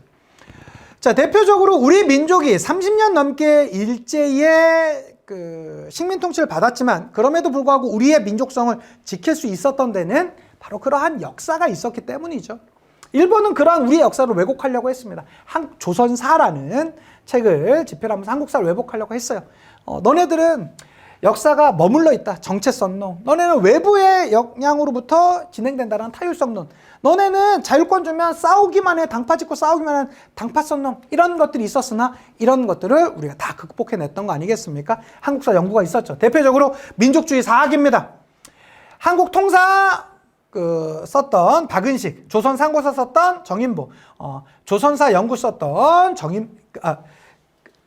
자, 대표적으로 우리 민족이 30년 넘게 일제의 그 식민 통치를 받았지만 그럼에도 불구하고 우리의 민족성을 지킬 수 있었던 데는 바로 그러한 역사가 있었기 때문이죠. 일본은 그러한 우리의 역사를 왜곡하려고 했습니다. 조선사라는 책을 집필하면서 한국사를 왜곡하려고 했어요. 너네들은 역사가 머물러 있다. 정체성론. 너네는 외부의 영향으로부터 진행된다는 타율성론. 너네는 자율권 주면 싸우기만 해. 당파 짓고 싸우기만 한 당파성론. 이런 것들이 있었으나 이런 것들을 우리가 다 극복해냈던 거 아니겠습니까? 한국사 연구가 있었죠. 대표적으로 민족주의 사학입니다. 한국 통사 썼던 박은식, 조선 상고사 썼던 정인보, 조선사 연구 썼던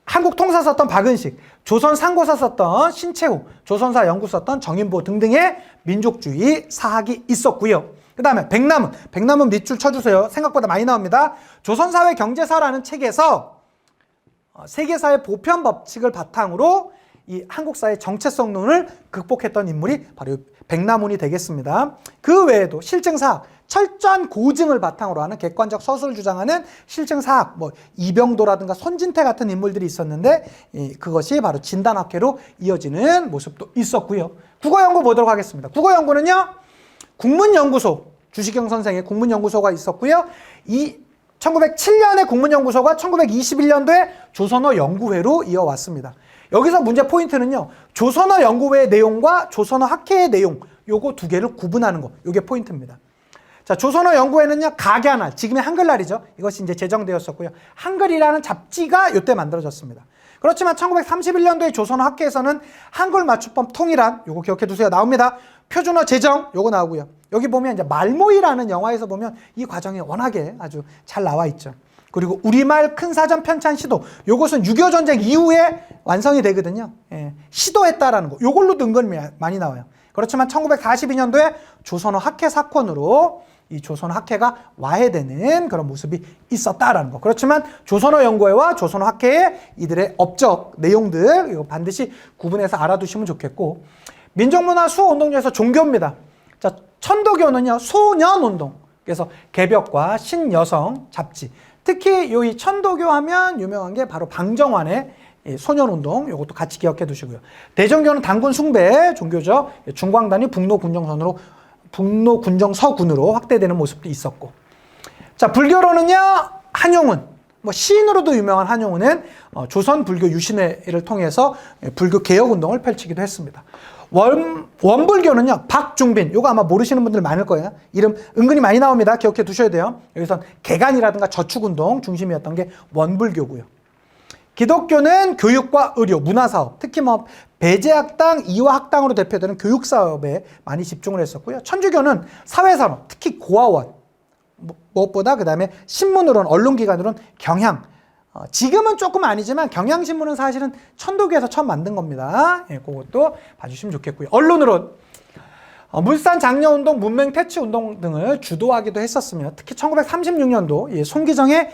한국 통사 썼던 박은식, 조선 상고사 썼던 신채호, 조선사 연구 썼던 정인보 등등의 민족주의 사학이 있었고요. 그 다음에 백남은 밑줄 쳐주세요. 생각보다 많이 나옵니다. 조선사회 경제사라는 책에서 세계사의 보편 법칙을 바탕으로 이 한국사의 정체성론을 극복했던 인물이 바로 백남훈이 되겠습니다. 그 외에도 실증사학, 철저한 고증을 바탕으로 하는 객관적 서술을 주장하는 실증사학, 이병도라든가 손진태 같은 인물들이 있었는데 그것이 바로 진단학회로 이어지는 모습도 있었고요. 국어연구 보도록 하겠습니다. 국어연구는요, 국문연구소, 주시경 선생의 국문연구소가 있었고요. 1907년에 국문연구소가 1921년도에 조선어 연구회로 이어왔습니다. 여기서 문제 포인트는요, 조선어 연구회의 내용과 조선어 학회의 내용, 요거 두 개를 구분하는 거, 요게 포인트입니다. 자, 조선어 연구회는요, 각야날, 지금의 한글날이죠. 이것이 이제 제정되었었고요. 한글이라는 잡지가 요때 만들어졌습니다. 그렇지만 1931년도에 조선어 학회에서는 한글 맞춤법 통일안, 요거 기억해 두세요. 나옵니다. 표준어 제정, 요거 나오고요. 여기 보면 이제 말모이라는 영화에서 보면 이 과정이 워낙에 아주 잘 나와 있죠. 그리고 우리말 큰 사전 편찬 시도, 요것은 6.25 전쟁 이후에 완성이 되거든요. 시도했다라는 거, 요걸로도 은근히 많이 나와요. 그렇지만 1942년도에 조선어 학회 사건으로 이 조선어 학회가 와해되는 그런 모습이 있었다라는 거. 그렇지만 조선어 연구회와 조선어 학회의 이들의 업적 내용들 이거 반드시 구분해서 알아두시면 좋겠고, 민족문화 수호운동 중에서 종교입니다. 자, 천도교는요, 소년운동, 그래서 개벽과 신여성 잡지, 특히 이 천도교 하면 유명한 게 바로 방정환의 소년운동, 이것도 같이 기억해 두시고요. 대전교는 당군 숭배 종교죠. 중광단이 북로군정서군으로 확대되는 모습도 있었고. 자, 불교로는요, 한용운, 시인으로도 유명한 한용운은 조선 불교 유신회를 통해서 불교 개혁운동을 펼치기도 했습니다. 원불교는요, 박중빈, 요거 아마 모르시는 분들 많을 거예요. 이름 은근히 많이 나옵니다. 기억해 두셔야 돼요. 여기선 개간이라든가 저축운동 중심이었던 게 원불교고요. 기독교는 교육과 의료, 문화사업, 특히 배제학당, 이화학당으로 대표되는 교육사업에 많이 집중을 했었고요. 천주교는 사회산업, 특히 고아원, 무엇보다 그 다음에 신문으로는, 언론기관으로는 경향, 지금은 조금 아니지만 경향신문은 사실은 천도교에서 처음 만든 겁니다. 그것도 봐주시면 좋겠고요. 언론으로 물산 장려운동, 문맹 퇴치운동 등을 주도하기도 했었으며, 특히 1936년도 송기정의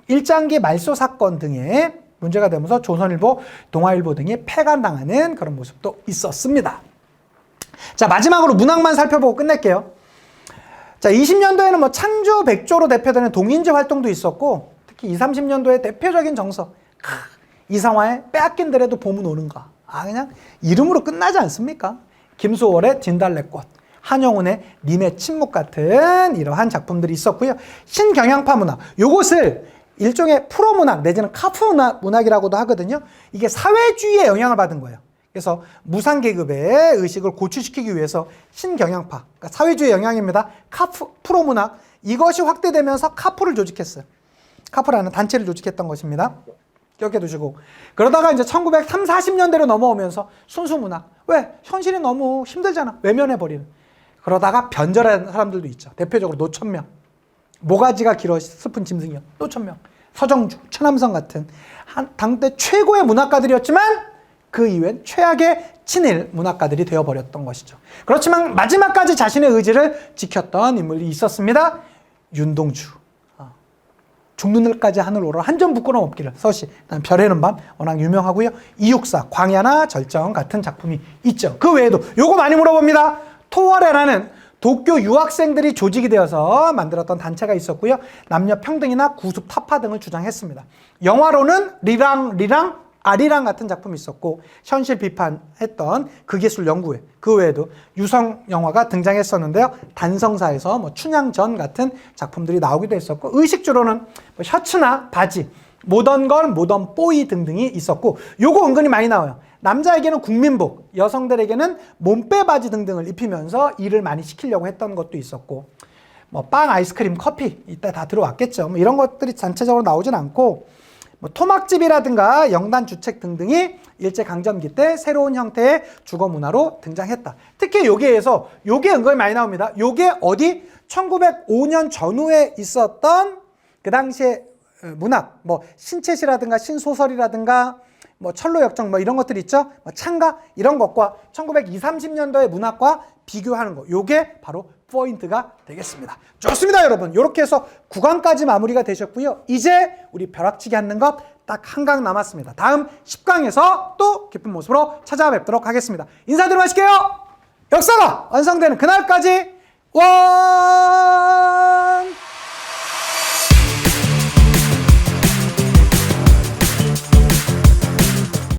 일장기 말소 사건 등에 문제가 되면서 조선일보, 동아일보 등이 폐간당하는 그런 모습도 있었습니다. 자, 마지막으로 문학만 살펴보고 끝낼게요. 자, 20년도에는 창조 백조로 대표되는 동인지 활동도 있었고, 특히 20, 30년도에 대표적인 정서, 이상화의 빼앗긴더라도 봄은 오는가. 그냥 이름으로 끝나지 않습니까? 김소월의 진달래꽃, 한영훈의 님의 침묵 같은 이러한 작품들이 있었고요. 신경향파 문학, 요것을 일종의 프로문학 내지는 카프 문학이라고도 하거든요. 이게 사회주의의 영향을 받은 거예요. 그래서 무상계급의 의식을 고취시키기 위해서 신경향파, 그러니까 사회주의 영향입니다. 프로문학, 이것이 확대되면서 카프를 조직했어요. 카프라는 단체를 조직했던 것입니다. 기억해 두시고. 그러다가 이제 1930, 40년대로 넘어오면서 순수문학. 왜? 현실이 너무 힘들잖아. 외면해버리는. 그러다가 변절한 사람들도 있죠. 대표적으로 노천명. 모가지가 길어 슬픈 짐승이요. 노천명. 서정주, 최남성 같은 당대 최고의 문학가들이었지만 그 이후엔 최악의 친일 문학가들이 되어버렸던 것이죠. 그렇지만 마지막까지 자신의 의지를 지켰던 인물이 있었습니다. 윤동주. 죽는 날까지 하늘 오르라 한 점 부끄럼 없기를, 서시, 별에는 밤 워낙 유명하고요. 이육사, 광야나 절정 같은 작품이 있죠. 그 외에도 요거 많이 물어봅니다. 토월회라는 도쿄 유학생들이 조직이 되어서 만들었던 단체가 있었고요. 남녀 평등이나 구습 타파 등을 주장했습니다. 영화로는 리랑 아리랑 같은 작품이 있었고 현실 비판했던 극예술 연구회, 그 외에도 유성 영화가 등장했었는데요. 단성사에서 뭐 춘향전 같은 작품들이 나오기도 했었고 의식주로는 뭐 셔츠나 바지, 모던걸, 모던보이 등등이 있었고 요거 은근히 많이 나와요. 남자에게는 국민복, 여성들에게는 몸빼 바지 등등을 입히면서 일을 많이 시키려고 했던 것도 있었고 뭐 빵, 아이스크림, 커피 이때 다 들어왔겠죠. 뭐 이런 것들이 전체적으로 나오진 않고 뭐 토막집이라든가 영단 주책 등등이 일제강점기 때 새로운 형태의 주거 문화로 등장했다. 특히 여기에서 요게 은근히 많이 나옵니다. 요게 어디 1905년 전후에 있었던 그 당시에 문학, 뭐 신채시라든가 신소설이라든가 뭐 철로역정 뭐 이런 것들 있죠. 뭐 창가 이런 것과 1920, 30년도의 문학과 비교하는 거. 요게 바로 포인트가 되겠습니다. 좋습니다, 여러분. 이렇게 해서 9강까지 마무리가 되셨고요. 이제 우리 벼락치기 하는 것 딱 한 강 남았습니다. 다음 10강에서 또 깊은 모습으로 찾아뵙도록 하겠습니다. 인사드리고 마실게요. 역사가 완성되는 그날까지 와!